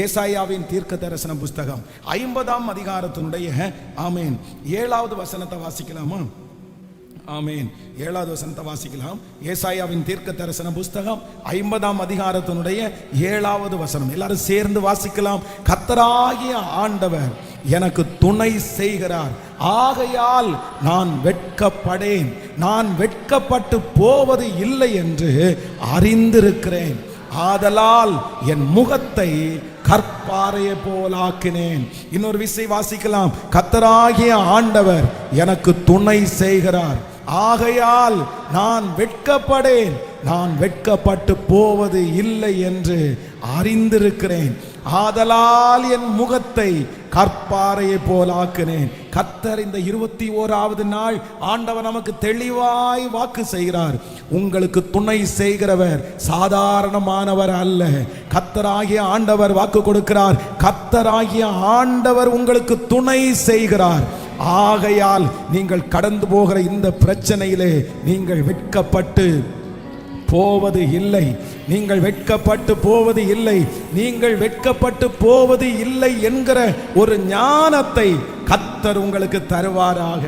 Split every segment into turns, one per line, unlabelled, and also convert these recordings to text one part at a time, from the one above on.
ஏசாயாவின் தீர்க்க தரிசன புஸ்தகம் 50ஆம் அதிகாரத்தினுடைய ஆமேன் 7வது வசனத்தை வாசிக்கலாமா? ஆமேன். 7வது வசனத்தை வாசிக்கலாம். ஏசாயாவின் தீர்க்க தரிசன புஸ்தகம் 50ஆம் அதிகாரத்தினுடைய 7வது வசனம். எல்லாரும் சேர்ந்து வாசிக்கலாம். கர்த்தராகிய ஆண்டவர் எனக்கு துணை செய்கிறார், ஆகையால் நான் வெட்கப்படேன், நான் வெட்கப்பட்டு போவது இல்லை என்று அறிந்திருக்கிறேன். ஆதலால் என் முகத்தை கற்பாறையை போலாக்கினேன். இன்னொரு விசை வாசிக்கலாம். கர்த்தராகிய ஆண்டவர் எனக்கு துணை செய்கிறார், ஆகையால் நான் வெட்கப்படேன், நான் வெட்கப்பட்டு போவது இல்லை என்று அறிந்திருக்கிறேன். ஆதலால் என் முகத்தை கற்பாறையை போலாக்கினேன். கர்த்தர் இந்த 21வது நாள் ஆண்டவர் நமக்கு தெளிவாய் வாக்கு செய்கிறார். உங்களுக்கு துணை செய்கிறவர் சாதாரணமானவர் அல்ல. கர்த்தராகிய ஆண்டவர் வாக்கு கொடுக்கிறார். கர்த்தராகிய ஆண்டவர் உங்களுக்கு துணை செய்கிறார். ஆகையால் நீங்கள் கடந்து போகிற இந்த பிரச்சனையிலே நீங்கள் வெட்கப்பட்டு போவது இல்லை. நீங்கள் வெட்கப்பட்டு போவது இல்லை. நீங்கள் வெட்கப்பட்டு போவது இல்லை என்கிற ஒரு ஞானத்தை கர்த்தர் உங்களுக்கு தருவாராக.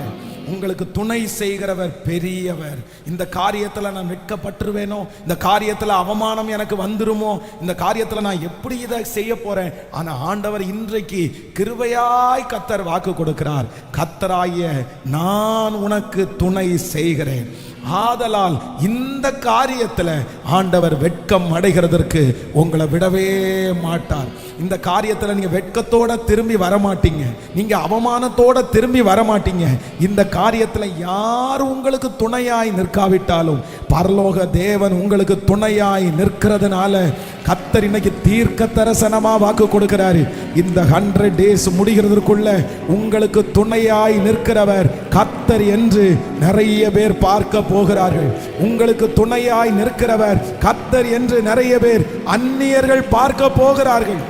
உங்களுக்கு துணை செய்கிறவர் பெரியவர். இந்த காரியத்தில் நான் வெட்கப்பட்டுருவேனோ, இந்த காரியத்தில் அவமானம் எனக்கு வந்துருமோ, இந்த காரியத்தில் நான் எப்படி இதை செய்ய போறேன்? ஆனா ஆண்டவர் இன்றைக்கு கிருபையாய் கர்த்தர் வாக்கு கொடுக்கிறார். கர்த்தராகிய நான் உனக்கு துணை செய்கிறேன். ஆதலால் இந்த காரியத்தில் ஆண்டவர் வெட்கம் அடைகிறதற்கு உங்களை விடவே மாட்டார். இந்த காரியத்தில் நீங்க வெட்கத்தோட திரும்பி வரமாட்டீங்க, நீங்க அவமானத்தோட திரும்பி வரமாட்டீங்க. இந்த காரியத்தில் யார் உங்களுக்கு துணையாய் நிற்காவிட்டாலும் பரலோக தேவன் உங்களுக்கு துணையாய் நிற்கிறதுனால கர்த்தர் இன்னைக்கு தீர்க்க தரிசனமா வாக்கு கொடுக்கிறாரு. இந்த 100 days முடிகிறதுக்குள்ள உங்களுக்கு துணையாய் நிற்கிறவர் கர்த்தர் என்று நிறைய பேர் பார்க்க போகிறார்கள். உங்களுக்கு துணையாய் நிற்கிறவர் கர்த்தர் என்று நிறைய பேர் அந்நியர்கள் பார்க்க போகிறார்கள்.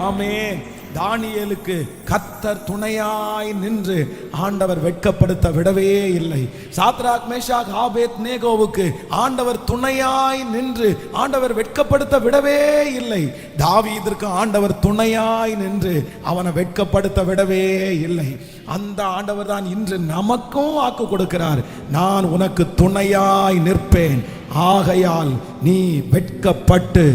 ஆமென். தானியேலுக்கு கர்த்தர் துணையாய் நின்று ஆண்டவர் வெட்கப்படுத்த விடவே இல்லை. சாத்ராக், மேஷாக், ஆபேத்நேகோவுக்கு ஆண்டவர் துணையாய் நின்று ஆண்டவர் வெட்கப்படுத்த விடவே இல்லை. தாவீதிற்கு ஆண்டவர் துணையாய் நின்று அவனை வெட்கப்படுத்த விடவே இல்லை. அந்த ஆண்டவர் தான் இன்று நமக்கும் வாக்கு கொடுக்கிறார். நான் உனக்கு துணையாய் நிற்பேன், ஆகையால் நீ வெட்கப்பட்டு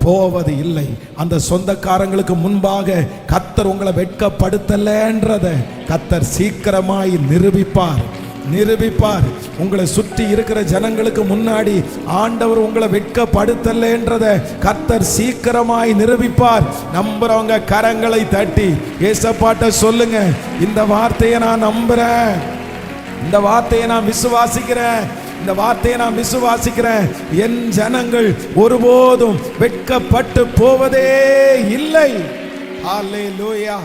போவது இல்லை. அந்த சொந்தக்காரங்களுக்கு முன்பாக கர்த்தர் உங்களை வெட்கப்படுத்தலன்றத கர்த்தர் சீக்கிரமாய் நிரூபிப்பார். உங்களை சுற்றி இருக்கிற ஜனங்களுக்கு முன்னாடி ஆண்டவர் உங்களை வெட்கப்படுத்தலன்றத கர்த்தர் சீக்கிரமாய் நிரூபிப்பார். நம்புறவங்க கரங்களை தட்டி ஏசப்பாட்ட சொல்லுங்க, இந்த வார்த்தையை நான் நம்புறேன், இந்த வார்த்தையை நான் விசுவாசிக்கிறேன், இந்த வார்த்தையை நான் விசுவாசிக்கிறேன். என் ஜனங்கள் ஒருபோதும் வெட்கப்பட்டு போவதே இல்லை. ஹல்லேலூயா.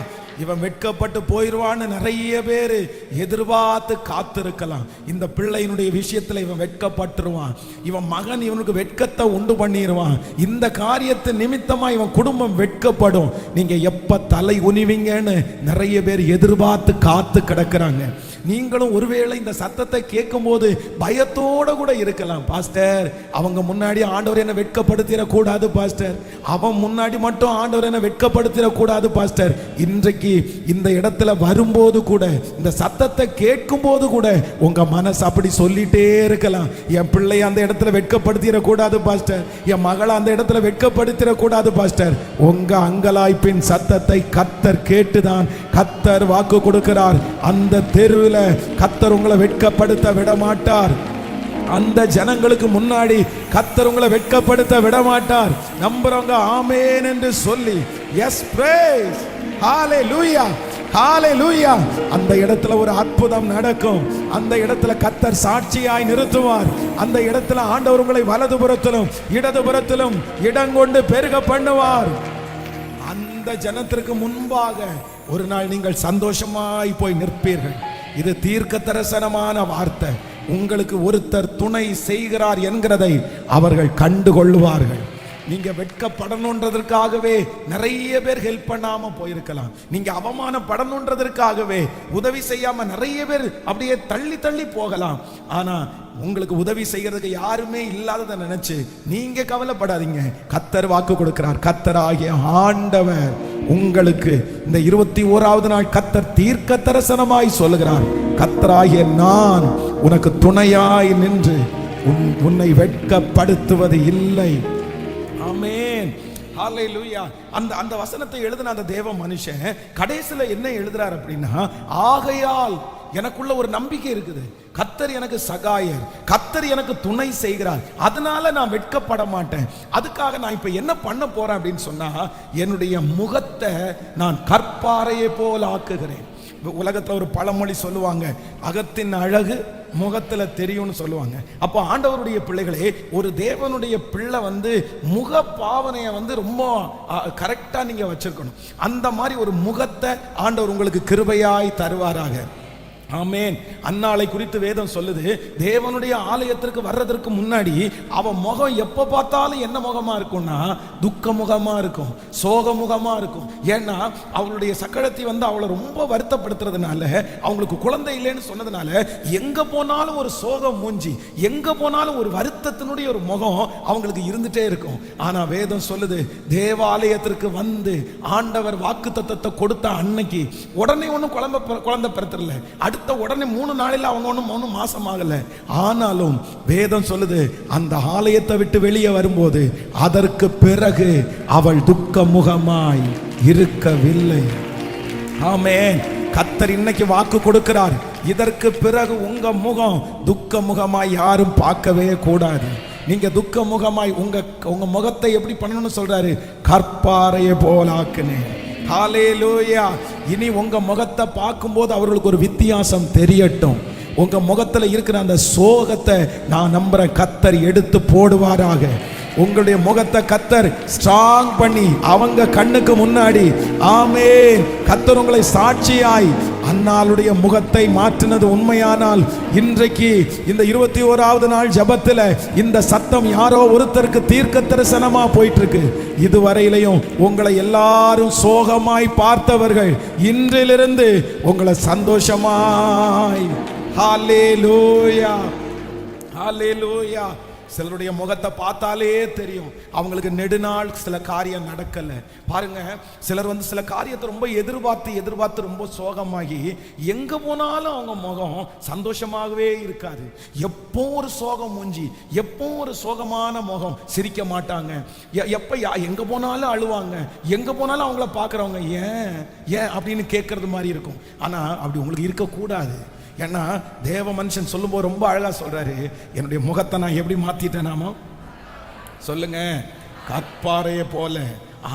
இவன் வெட்கப்பட்டு போயிடுவான்னு நிறைய பேர் எதிர்பார்த்து காத்திருக்கலாம். இந்த பிள்ளையினுடைய விஷயத்துல இவன் வெட்கப்பட்டுருவான், இவன் மகன் இவனுக்கு வெட்கத்தை உண்டு பண்ணிடுவான், இந்த காரியத்து நிமித்தமா இவன் குடும்பம் வெட்கப்படும். நீங்க எப்ப தலை குனிவீங்கன்னு நிறைய பேர் எதிர்பார்த்து காத்து கிடக்குறாங்க. நீங்களும் ஒருவேளை இந்த சத்தத்தை கேட்கும் போது பயத்தோட கூட இருக்கலாம். பாஸ்டர், அவங்க முன்னாடி ஆண்டவர் என்ன வெட்கப்படுத்திடக்கூடாது பாஸ்டர், அவன் முன்னாடி மட்டும் ஆண்டவர் என்ன வெட்கப்படுத்திடக்கூடாது பாஸ்டர். இன்றைக்கு இந்த இடத்துல வரும்போது கூட, இந்த சத்தத்தை கேட்கும் போது கூட உங்க மனசு அப்படி சொல்லிட்டே இருக்கலாம், என் பிள்ளை அந்த இடத்துல வெட்கப்படுத்திடக்கூடாது பாஸ்டர், என் மகளை அந்த இடத்துல வெட்கப்படுத்திடக்கூடாது பாஸ்டர். உங்க அங்கலாய்ப்பின் சத்தத்தை கர்த்தர் கேட்டுதான் கர்த்தர் வாக்கு கொடுக்கிறார். அந்த தெருவில் கர்த்தர் உங்களை வெட்கப்படுத்த விட மாட்டார். அந்த ஜனங்களுக்கு முன்னாடி கர்த்தர் உங்களை வெட்கப்படுத்த விட மாட்டார். நம்புறவங்க ஆமென் என்று சொல்லி எஸ் பிரேஸ், ஹalleluya, ஹalleluya. அந்த இடத்துல ஒரு அற்புதம் நடக்கும். அந்த இடத்துல கர்த்தர் சாட்சியாய் நிறுத்துவார். அந்த இடத்துல ஆண்டவர் உங்களை வலதுபுறத்திலும் இடதுபுறத்திலும் இடங்கொண்டு பெருக பண்ணுவார். அந்த ஜனத்திற்கு முன்பாக ஒரு நாள் நீங்கள் சந்தோஷமாய் போய் நிற்பீர்கள். இது தீர்க்க தரிசனமான வார்த்தை. உங்களுக்கு ஒருத்தர் துணை செய்கிறார் என்கிறதை அவர்கள் கண்டு கொள்வார்கள். நீங்க வெட்கப்படணுன்றதற்காகவே நிறைய பேர் ஹெல்ப் பண்ணாம போயிருக்கலாம். நீங்க அவமானப்படணுன்றதற்காகவே உதவி செய்யாம நிறைய பேர் அப்படியே தள்ளி தள்ளி போகலாம். ஆனா உங்களுக்கு உதவி செய்யறதுக்கு யாருமே இல்லாததை நினைச்சு நீங்க கவலைப்படாதீங்க. கர்த்தர் வாக்கு கொடுக்கிறார். கர்த்தராகிய ஆண்டவர் உங்களுக்கு இந்த 21வது நாள் கர்த்தர் தீர்க்க தரிசனமாய் சொல்லுகிறார், கர்த்தராகிய நான் உனக்கு துணையாய் நின்று உன்னை வெட்கப்படுத்துவது இல்லை. ஆமென், ஹல்லேலூயா. அந்த வசனத்தை எழுதின அந்த தேவ மனுஷன் கடைசில என்ன எழுதுறார் அப்படின்னா, ஆகையால் எனக்குள்ள ஒரு நம்பிக்கை இருக்குது, கர்த்தர் எனக்கு சகாயர், கர்த்தர் எனக்கு துணை செய்கிறார், அதனால நான் வெட்கப்பட மாட்டேன். அதுக்காக நான் இப்ப என்ன பண்ண போறேன் அப்படின்னு சொன்னா, என்னுடைய முகத்தை நான் கற்பாறையை போல ஆக்குகிறேன். உலகத்துல ஒரு பழமொழி சொல்லுவாங்க, அகத்தின் அழகு முகத்துல தெரியும்னு சொல்லுவாங்க. அப்போ ஆண்டவருடைய பிள்ளைகளே, ஒரு தேவனுடைய பிள்ளை முக பாவனையை ரொம்ப கரெக்டா நீங்க வச்சிருக்கணும். அந்த மாதிரி ஒரு முகத்தை ஆண்டவர் உங்களுக்கு கிருபையாய் தருவாராக. ஆமென். அன்னாளை குறித்து வேதம் சொல்லுது, தேவனுடைய ஆலயத்திற்கு வர்றதற்கு முன்னாடி அவன் முகம் எப்ப பார்த்தாலும் என்ன முகமா இருக்கும்னா துக்க முகமா இருக்கும், சோக முகமா இருக்கும். ஏன்னா அவளுடைய சக்கரத்தை அவளை ரொம்ப வருத்தப்படுத்துறதுனால, அவங்களுக்கு குழந்தை இல்லைன்னு சொன்னதுனால எங்க போனாலும் ஒரு சோகம் மூஞ்சி, எங்க போனாலும் ஒரு வருத்தத்தினுடைய ஒரு முகம் அவங்களுக்கு இருந்துட்டே இருக்கும். ஆனா வேதம் சொல்லுது, தேவாலயத்திற்கு வந்து ஆண்டவர் வாக்குத்தத்தத்தை கொடுத்த அன்னைக்கு உடனே ஒன்னும் குழந்தை பிறத்தல, அடுத்த உடனே 3 நாளில் அவங்க ஒன்றும் மாசம் ஆகல. ஆனாலும் வேதம் சொல்லுது, அந்த ஆலயத்தை விட்டு வெளியே வரும்போது அதற்கு பிறகு அவள் துக்க முகமாய் இருக்கவில்லை. ஆமென். கர்த்தர் இன்னைக்கு வாக்கு கொடுக்கிறார், இதற்கு பிறகு உங்க முகம் துக்க முகமாய் யாரும் பார்க்கவே கூடாது. நீங்க துக்க முகமாய் உங்க முகத்தை எப்படி பண்ணணும்னு சொல்றாரு, கற்பாறையை போலாக்குனேன். ஹல்லேலூயா. இனி உங்க முகத்தை பார்க்கும்போது அவர்களுக்கு ஒரு வித்தியாசம் தெரியட்டும். உங்க முகத்துல இருக்கிற அந்த சோகத்தை நான் நம்புறேன் கர்த்தர் எடுத்து போடுவாராக. உங்களுடைய முகத்தை கர்த்தர் ஸ்ட்ராங் பண்ணி அவங்க கண்ணுக்கு முன்னாடி, ஆமென், கர்த்தர் உங்களை சாட்சியாய் அன்னாளுடைய முகத்தை மாற்றினது உண்மையானால், இன்றைக்கு இந்த 21வது நாள் ஜபத்தில் இந்த சத்தம் யாரோ ஒருத்தருக்கு தீர்க்க தரிசனமா போயிட்டு இருக்கு. இதுவரையிலையும் உங்களை எல்லாரும் சோகமாய் பார்த்தவர்கள் இன்றிலிருந்து உங்களை சந்தோஷமாய், ஹல்லேலூயா, ஹல்லேலூயா. சிலருடைய முகத்தை பார்த்தாலே தெரியும் அவங்களுக்கு நெடுநாள் சில காரியம் நடக்கல. பாருங்க, சிலர் சில காரியத்தை ரொம்ப எதிர்பார்த்து ரொம்ப சோகமாகி எங்க போனாலும் அவங்க முகம் சந்தோஷமாகவே இருக்காது. எப்போ ஒரு சோகம் மூஞ்சி, எப்போ ஒரு சோகமான முகம், சிரிக்க மாட்டாங்க. எங்க போனாலும் அழுவாங்க, எங்க போனாலும் அவங்கள பார்க்குறவங்க ஏன் அப்படின்னு கேட்கறது மாதிரி இருக்கும். ஆனா அப்படி உங்களுக்கு இருக்கக்கூடாது. ஏன்னா தேவ மனுஷன் சொல்லும்போது ரொம்ப அழகா சொல்றாரு, என்னுடைய முகத்தை நான் எப்படி மாத்திட்டேனாமோ சொல்லுங்க, கற்பாறையை போல.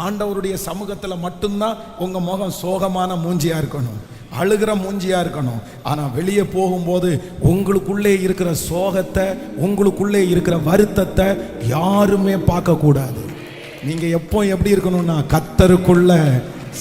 ஆண்டவருடைய சமூகத்துல மட்டும்தான் உங்க முகம் சோகமான மூஞ்சியா இருக்கணும், அழுகிற மூஞ்சியா இருக்கணும். ஆனா வெளியே போகும்போது உங்களுக்குள்ளே இருக்கிற சோகத்தை, உங்களுக்குள்ளே இருக்கிற வருத்தத்தை யாருமே பார்க்க கூடாது. நீங்க எப்போ எப்படி இருக்கணும்னா கர்த்தருக்குள்ள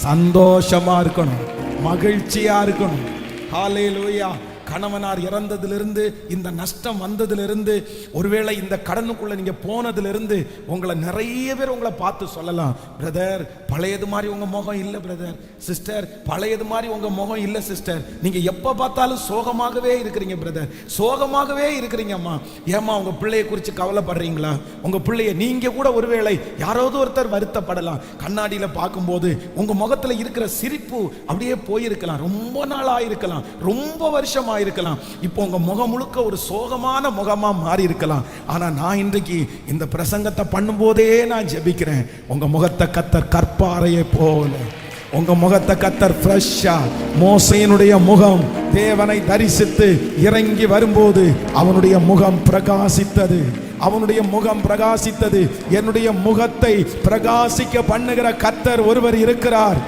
சந்தோஷமா இருக்கணும், மகிழ்ச்சியா இருக்கணும். ஹல்லேலூயா. கணவனார் இறந்ததிலிருந்து, இந்த நஷ்டம் வந்ததிலிருந்து, ஒருவேளை இந்த கடனுக்குள்ள நீங்க போனதிலிருந்து உங்களை நிறைய பேர் உங்களை பார்த்து சொல்லலாம், பிரதர் பழையது மாதிரி உங்க முகம் இல்லை, பிரதர் சிஸ்டர் பழையது மாதிரி உங்க முகம் இல்லை சிஸ்டர், நீங்க எப்ப பார்த்தாலும் சோகமாகவே இருக்கிறீங்க பிரதர், சோகமாகவே இருக்கிறீங்கம்மா. ஏமா உங்க பிள்ளைய குறித்து கவலைப்படுறீங்களா? உங்க பிள்ளைய நீங்க கூட ஒருவேளை யாராவது ஒருத்தர் வருத்தப்படலாம். கண்ணாடியில பார்க்கும்போது உங்க முகத்துல இருக்கிற சிரிப்பு அப்படியே போயிருக்கலாம், ரொம்ப நாளா இருக்கலாம், ரொம்ப வருஷமா இருக்கலாம். இப்போ உங்க முகம் முழுக்க ஒரு சோகமான முகமா மாறி இருக்கலாம். ஆனா நான் இன்றைக்கு இந்த பிரசங்கத்தை பண்ணும்போதே நான் ஜெபிக்கிறேன், உங்க முகத்தை கர்த்தர் கற்பாறையை போல, உங்க முகத்தை கர்த்தர் ஃப்ரெஷ்ஷா, மோசேயினுடைய முகம் தேவனை தரிசித்து இறங்கி வரும்போது அவனுடைய முகம் பிரகாசித்தது, அவனுடைய முகம் பிரகாசித்தது. என்னுடைய முகத்தை பிரகாசிக்க பண்ணுகிற கர்த்தர் ஒருவர் இருக்கிறார்.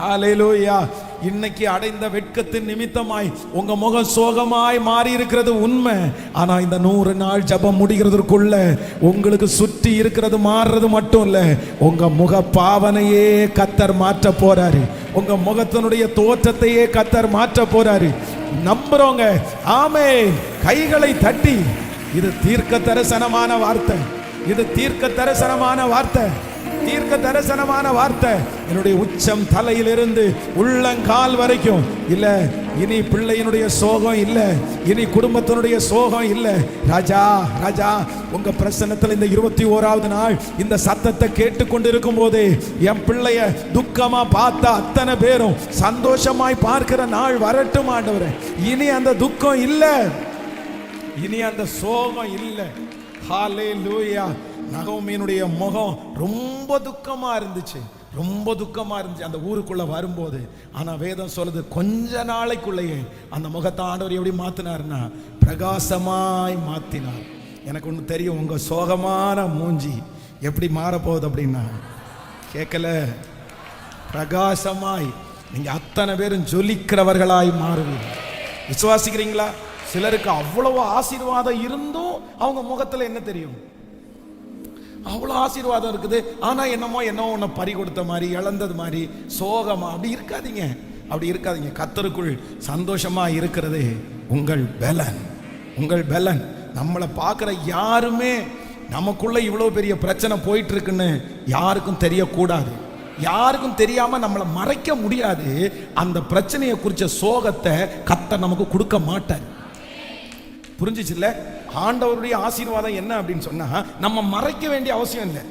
ஹல்லேலூயா. இன்னைக்கு அடைந்த வெட்கத்தின் நிமித்தமாய் உங்க முகம் சோகமாய் மாறி இருக்கிறது உண்மை. ஆனா இந்த 100 நாள் ஜபம் முடிகிறதுக்குள்ள உங்களுக்கு சுற்றி இருக்கிறது மாறுறது மட்டும் இல்ல, உங்க முக பாவனையே கர்த்தர் மாற்ற போறாரு, உங்க முகத்தினுடைய தோற்றத்தையே கர்த்தர் மாற்ற போறாரு. நம்புறவங்க ஆமென் கைகளை தட்டி, இது தீர்க்க தரிசனமான வார்த்தை. இது தீர்க்க தரிசனமான வார்த்தை, தீர்க்க தரிசனமான வார்த்தை. என்னுடைய உச்சம் தலையிலிருந்து உள்ளங்கால் வரைக்கும் இல்ல, இனி பிள்ளையினுடைய சோகம் இல்ல, இனி குடும்பத்தினுடைய சோகம் இல்ல. ராஜா ராஜா, உங்க பிரசன்னத்தில் இந்த 21வது நாள் இந்த சத்தத்தை கேட்டுக்கொண்டிருக்கும் போதே என் பிள்ளைய துக்கமா பார்த்த அத்தனை பேரும் சந்தோஷமாய் பார்க்கிற நாள் வரட்டும் ஆண்டவரே. இனி அந்த துக்கம் இல்ல, இனி அந்த சோகம் இல்ல. ஹல்லேலூயா. நகோமியினுடைய முகம் ரொம்ப துக்கமா இருந்துச்சு, ரொம்ப துக்கமா இருந்துச்சு அந்த ஊருக்குள்ள வரும்போது. ஆனா வேதம் சொல்லுது, கொஞ்ச நாளைக்குள்ளேயே அந்த முகத்தை ஆண்டவர் எப்படி மாத்தினார்னா பிரகாசமாய் மாத்தினார். எனக்கு ஒன்று தெரியும், உங்க சோகமான மூஞ்சி எப்படி மாறப்போகுது அப்படின்னா கேட்கல, பிரகாசமாய் நீங்க அத்தனை பேரும் ஜொலிக்கிறவர்களாய் மாறுவீங்க. விசுவாசிக்கிறீங்களா? சிலருக்கு அவ்வளவு ஆசீர்வாதம் இருந்தும் அவங்க முகத்துல என்ன தெரியும்? அவ்வளோ ஆசீர்வாதம் இருக்குது, ஆனா என்னமோ ஒன்று பறி கொடுத்த மாதிரி, இழந்தது மாதிரி, சோகமா. அப்படி இருக்காதீங்க, அப்படி இருக்காதீங்க. கர்த்தருக்குள் சந்தோஷமா இருக்கிறது உங்கள் பலன், உங்கள் பலன். நம்மளை பார்க்குற யாருமே நமக்குள்ள இவ்வளோ பெரிய பிரச்சனை போயிட்டு இருக்குன்னு யாருக்கும் தெரியக்கூடாது, யாருக்கும் தெரியாம நம்மளை மறைக்க முடியாது. அந்த பிரச்சனையை குறித்த சோகத்தை கர்த்தர் நமக்கு கொடுக்க மாட்டார். புரிஞ்சிச்சு இல்ல? ஆண்டவருடைய ஆசீர்வாதம் என்ன அப்படின்னு சொன்னா, நம்ம மறைக்க வேண்டிய அவசியம் இல்லை.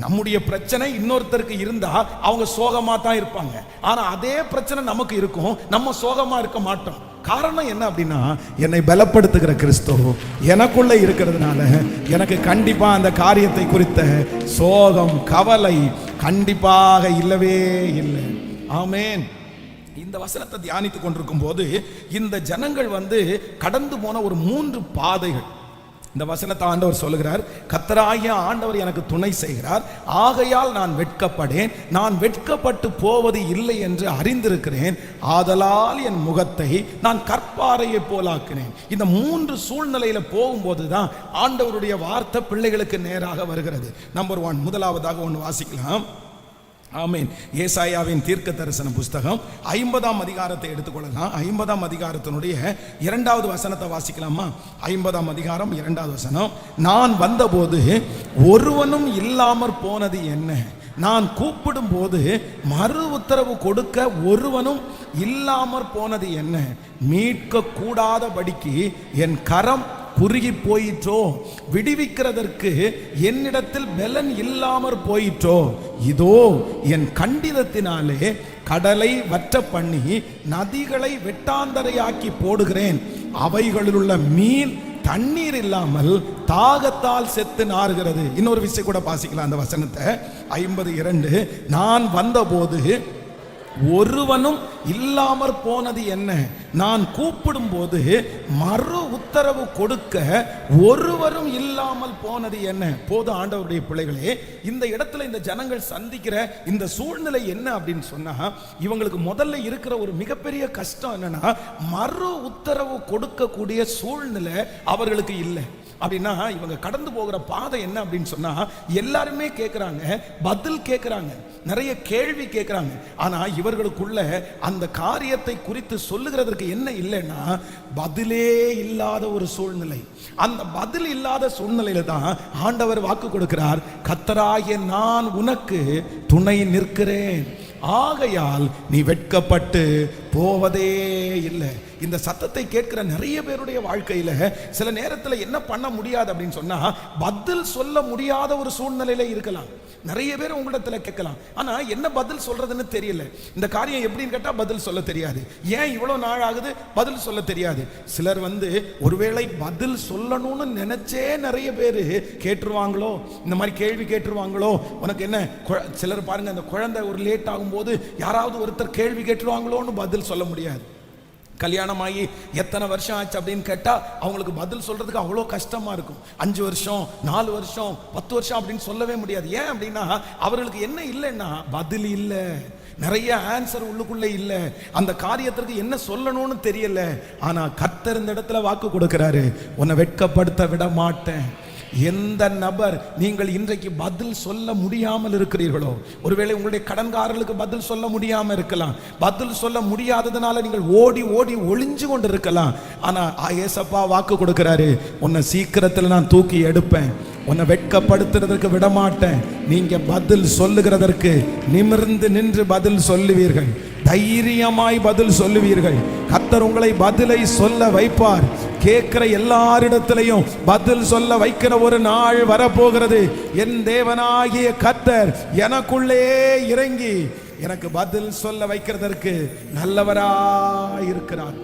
நம்முடைய பிரச்சனை இன்னொருத்தருக்கு இருந்தா அவங்க சோகமா தான் இருப்பாங்க, ஆனா அதே பிரச்சனை நமக்கு இருக்கும், நம்ம சோகமா இருக்க மாட்டோம். காரணம் என்ன அப்படின்னா, என்னை பலப்படுத்துகிற கிறிஸ்து எனக்குள்ள இருக்கிறதுனால எனக்கு கண்டிப்பா அந்த காரியத்தை குறித்த சோகம் கவலை கண்டிப்பாக இல்லவே இல்லை. ஆமென். இந்த வசனத்தை தியானித்துக் கொண்டிருக்கும் போது இந்த ஜனங்கள் கடந்து போன ஒரு 3 பாதைகள். இந்த வசனத்தை ஆண்டவர் சொல்லுகிறார், கர்த்தராகிய ஆண்டவர் எனக்கு துணை செய்கிறார், ஆகையால் நான் வெட்கப்படேன், நான் வெட்கப்பட்டு போவது இல்லை என்று அறிந்திருக்கிறேன், ஆதலால் என் முகத்தை நான் கற்பாறையை போலாக்கினேன். இந்த 3 சூழ்நிலையில போகும்போது தான் ஆண்டவருடைய வார்த்தை பிள்ளைகளுக்கு நேராக வருகிறது. நம்பர் 1, முதலாவதாக ஒன்று வாசிக்கலாம். ஆமென். ஏசாயாவின் தீர்க்க தரிசன புஸ்தகம் 50ஆம் அதிகாரத்தை எடுத்துக்கொள்ளலாம். 50ஆம் அதிகாரத்தினுடைய 2வது வசனத்தை வாசிக்கலாமா? 50ஆம் அதிகாரம் 2வது வசனம். நான் வந்தபோது ஒருவனும் இல்லாமற் போனது என்ன, நான் கூப்பிடும் போது மறு உத்தரவு கொடுக்க ஒருவனும் இல்லாமற் போனது என்ன, மீட்க கூடாதபடிக்கு என் கரம் குறுகி போயிற்றோ, விடுவிக்கிறதற்கு என்னிடத்தில் பலன் இல்லாமற் போயிற்றோ, இதோ என் கண்டிதத்தினாலே கடலை வற்ற பண்ணி நதிகளை வெட்டாந்தரையாக்கி போடுகிறேன், அவைகளில் உள்ள மீன் தண்ணீர் இல்லாமல் தாகத்தால் செத்து நாறுகிறது. இன்னொரு விஷயம் கூட வாசிக்கலாம் அந்த வசனத்தை. 52, நான் வந்தபோது ஒருவனும் இல்லாமற் போனது என்ன, நான் கூப்பிடும் போது மறு உத்தரவு கொடுக்க ஒருவரும் இல்லாமல் போனது என்ன. போது ஆண்டவருடைய பிள்ளைகளே, இந்த இடத்துல இந்த ஜனங்கள் சந்திக்கிற இந்த சூழ்நிலை என்ன அப்படின்னு சொன்னா, இவங்களுக்கு முதல்ல இருக்கிற ஒரு மிகப்பெரிய கஷ்டம் என்னன்னா, மறு உத்தரவு கொடுக்கக்கூடிய சூழ்நிலை அவர்களுக்கு இல்லை. அப்படின்னா இவங்க கடந்து போகிற பாதை என்ன அப்படின்னு சொன்னா, எல்லாருமே கேட்கிறாங்க, பதில் கேட்கிறாங்க, நிறைய கேள்வி கேட்கிறாங்க. ஆனா இவர்களுக்குள்ள அந்த காரியத்தை குறித்து சொல்லுகிறதற்கு என்ன இல்லைன்னா, பதிலே இல்லாத ஒரு சூழ்நிலை. அந்த பதில் இல்லாத சூழ்நிலையில தான் ஆண்டவர் வாக்கு கொடுக்கிறார், கர்த்தராகிய நான் உனக்கு துணை நிற்கிறேன், ஆகையால் நீ வெட்கப்பட்டு போவதே இல்லை. இந்த சத்தத்தை கேட்கிற நிறைய பேருடைய வாழ்க்கையில சில நேரத்தில் என்ன பண்ண முடியாது அப்படின்னு சொன்னா, பதில் சொல்ல முடியாத ஒரு சூழ்நிலையில இருக்கலாம். நிறைய பேர் உங்களிடத்துல கேட்கலாம், ஆனா என்ன பதில் சொல்றதுன்னு தெரியல. இந்த காரியம் எப்படின்னு கேட்டா பதில் சொல்ல தெரியாது. ஏன் இவ்வளவு நாள் ஆகுது பதில் சொல்ல தெரியாது. சிலர் ஒருவேளை பதில் சொல்லணும்னு நினைச்சே நிறைய பேர் கேட்டுருவாங்களோ, இந்த மாதிரி கேள்வி கேட்டுருவாங்களோ, உனக்கு என்ன. சிலர் பாருங்க, அந்த குழந்தை ஒரு லேட் ஆகும்போது யாராவது ஒருத்தர் கேள்வி கேட்டுருவாங்களோன்னு பதில் சொல்ல முடியாது. கல்யாணம் ஆகி எத்தனை வருஷம் ஆச்சு அப்படின்னு கேட்டா அவங்களுக்கு பதில் சொல்றதுக்கு அவ்வளோ கஷ்டமா இருக்கும். 5 வருஷம் 4 வருஷம் 10 வருஷம் அப்படின்னு சொல்லவே முடியாது. ஏன் அப்படின்னா அவர்களுக்கு என்ன இல்லைன்னா பதில் இல்லை, நிறைய ஆன்சர் உள்ளுக்குள்ளே இல்லை, அந்த காரியத்திற்கு என்ன சொல்லணும்னு தெரியல. ஆனா கர்த்தர் இந்த இடத்துல வாக்கு கொடுக்கிறாரு, உன்னை வெட்கப்படுத்த விட மாட்டேன். எந்த நபர் நீங்கள் இன்றைக்கு பதில் சொல்ல முடியாமல் இருக்கிறீர்களோ, ஒருவேளை உங்களுடைய கடன்காரர்களுக்கு பதில் சொல்ல முடியாம இருக்கலாம், பதில் சொல்ல முடியாததுனால நீங்கள் ஓடி ஓடி ஒளிஞ்சு கொண்டு இருக்கலாம். ஆனா ஏசப்பா வாக்கு கொடுக்கிறாரு, உன்னை சீக்கிரத்தில் நான் தூக்கி எடுப்பேன், உன்னை வெட்கப்படுத்துறதற்கு விடமாட்டேன். நீங்க பதில் சொல்லுகிறதற்கு நிமிர்ந்து நின்று பதில் சொல்லுவீர்கள், தைரியமாய் பதில் சொல்லுவீர்கள். கர்த்தர் உங்களை பதிலை சொல்ல வைப்பார். கேட்கிற எல்லாரிடத்திலையும் பதில் சொல்ல வைக்கிற ஒரு நாள் வரப்போகிறது. என் தேவனாகிய கர்த்தர் எனக்குள்ளே இறங்கி எனக்கு பதில் சொல்ல வைக்கிறதற்கு நல்லவராய் இருக்கிறார்.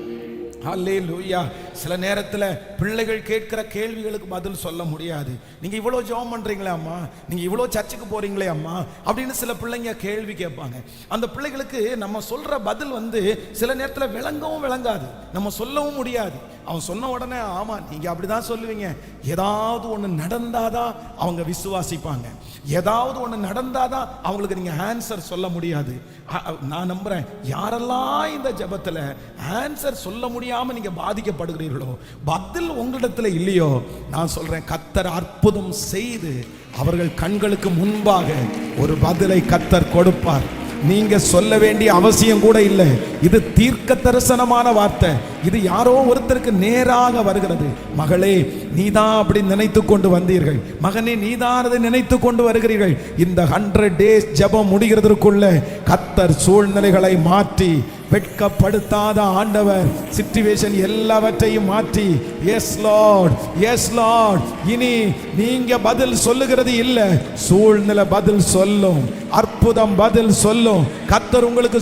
ஹல்லேலூயா. சில நேரத்தில் பிள்ளைகள் கேட்கிற கேள்விகளுக்கு பதில் சொல்ல முடியாது. நீங்க இவ்வளோ ஜெபம் பண்றீங்களே அம்மா, நீங்க இவ்வளோ சர்ச்சுக்கு போறீங்களே அம்மா அப்படின்னு சில பிள்ளைங்க கேள்வி கேட்பாங்க. அந்த பிள்ளைகளுக்கு நம்ம சொல்ற பதில் சில நேரத்தில் விளங்கவும் விளங்காது, நம்ம சொல்லவும் முடியாது. அவன் சொன்ன உடனே ஆமா நீங்க அப்படிதான் சொல்லுவீங்க. ஏதாவது ஒன்று நடந்தாதான் அவங்க விசுவாசிப்பாங்க, ஏதாவது ஒன்று நடந்தாதான் அவங்களுக்கு நீங்க ஆன்சர் சொல்ல முடியாது. நான் நம்புறேன், யாரெல்லாம் இந்த ஜெபத்தில் ஆன்சர் சொல்ல முடியாம நீங்க பாதிக்கப்படுகிறீர்களோ, பதில் உங்களிடத்துல இல்லையோ, நான் சொல்றேன் கர்த்தர் அற்புதம் செய்து அவர்கள் கண்களுக்கு முன்பாக ஒரு பதிலை கர்த்தர் கொடுப்பார். நீங்க சொல்ல வேண்டிய அவசியம் கூட இல்லை. இது தீர்க்க தரிசனமான வார்த்தை. இது யாரோ ஒருத்தருக்கு நேராக வருகிறது. மகளே நீதான் அப்படி நினைத்து கொண்டு வந்தீர்கள், மகனே நீதான் அதை நினைத்து கொண்டு வருகிறீர்கள். இந்த 100 days ஜெபம் முடிகிறதற்குள்ள கர்த்தர் சூழ்நிலைகளை மாற்றி, வெட்கப்படுத்தாத ஆண்டவர் சிச்சுவேஷன் எல்லாவற்றையும் மாற்றி, எஸ் லார்ட், எஸ் லார்ட், இனி நீங்க பதில் சொல்லுகிறது இல்ல, சூழ்நிலை பதில் சொல்லும், அற்புதம் பதில் சொல்லும். கர்த்தர் உங்களுக்கு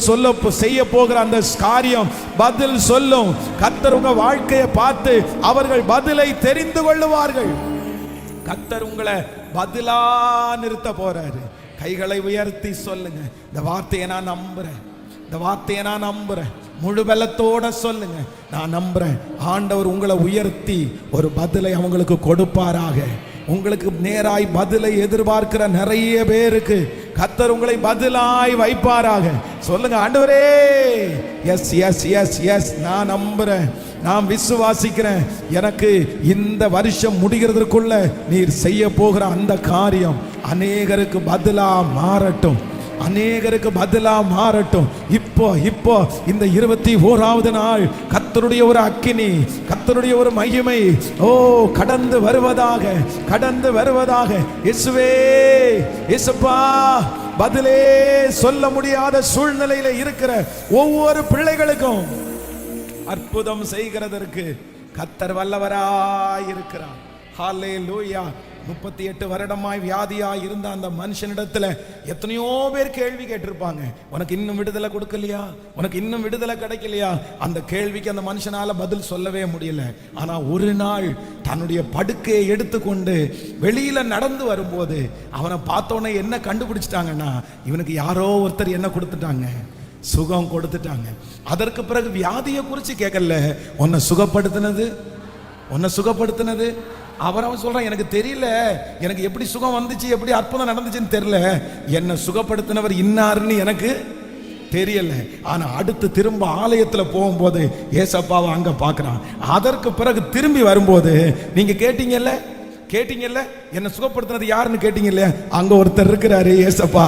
செய்ய போகிற அந்த காரியம் பதில் சொல்லும். கர்த்தர் உங்க வாழ்க்கையை பார்த்து அவர்கள் பதிலை தெரிந்து கொள்ளுவார்கள். கர்த்தர் உங்களை பதிலா நிறுத்த போறாரு. கைகளை உயர்த்தி சொல்லுங்க, இந்த வார்த்தையை நான் நம்புறேன், இந்த வார்த்தையை நான் நம்புறேன். முழு பலத்தோட சொல்லுங்க, நான் நம்புறேன் ஆண்டவர் உங்களை உயர்த்தி ஒரு பதிலை அவங்களுக்கு கொடுப்பாராக. உங்களுக்கு நேராய் பதிலை எதிர்பார்க்கிற நிறைய பேருக்கு கர்த்தர் உங்களை பதிலாய் வைப்பாராக. சொல்லுங்க, ஆண்டவரே எஸ் எஸ் எஸ் எஸ், நான் நம்புறேன், நான் விசுவாசிக்கிறேன். எனக்கு இந்த வருஷம் முடிகிறதுக்குள்ள நீர் செய்ய போகிற அந்த காரியம் அநேகருக்கு பதிலா மாறட்டும், அநேகருக்கு பதிலா மாறட்டும். இப்போ இந்த 21வது நாள் கர்த்தருடைய ஒரு அக்கினி, கர்த்தருடைய ஒரு மகிமை கடந்து வருவதாக, கடந்து வருவதாக. இயேசுவே, இயேசுப்பா, பதிலே சொல்ல முடியாத சூழ்நிலையில இருக்கிற ஒவ்வொரு பிள்ளைகளுக்கும் அற்புதம் செய்கிறதற்கு கர்த்தர் வல்லவராய் இருக்கிறார். ஹல்லேலூயா. 38 வருடமாய் வியாதியாய் இருந்த அந்த மனுஷனிடத்துல எத்தனையோ பேர் கேள்வி கேட்டிருப்பாங்க, உனக்கு இன்னும் விடுதலை கொடுக்கலையா, உனக்கு இன்னும் விடுதலை கிடைக்கலையா. அந்த கேள்விக்கு அந்த மனுஷனால பதில் சொல்லவே முடியல. ஆனா ஒரு நாள் தன்னுடைய படுக்கையை எடுத்துக்கொண்டு வெளியில நடந்து வரும்போது அவனை பார்த்தோன்னே என்ன கண்டுபிடிச்சிட்டாங்கன்னா, இவனுக்கு யாரோ ஒருத்தர் என்ன கொடுத்துட்டாங்க, சுகம் கொடுத்துட்டாங்க. அதற்கு பிறகு வியாதியை குறித்து கேட்கல, உன்னை சுகப்படுத்தினது, உன்னை சுகப்படுத்தினது அவன் சொல்றான், எனக்கு தெரியல, எனக்கு எப்படி சுகம் வந்துச்சு, எப்படி அற்புதம் நடந்துச்சுன்னு தெரியல, என்ன சுகப்படுத்தினவர் இன்னாருன்னு எனக்கு தெரியல. ஆனா அடுத்து திரும்ப ஆலயத்துல போகும்போது ஏசப்பாவை அங்க பாக்குறான். அதற்கு பிறகு திரும்பி வரும்போது நீங்க கேட்டீங்கல்ல என்ன சுகப்படுத்தினது யாருன்னு கேட்டீங்க இல்லையா, அங்க ஒருத்தர் இருக்கிறாரு, ஏசப்பா,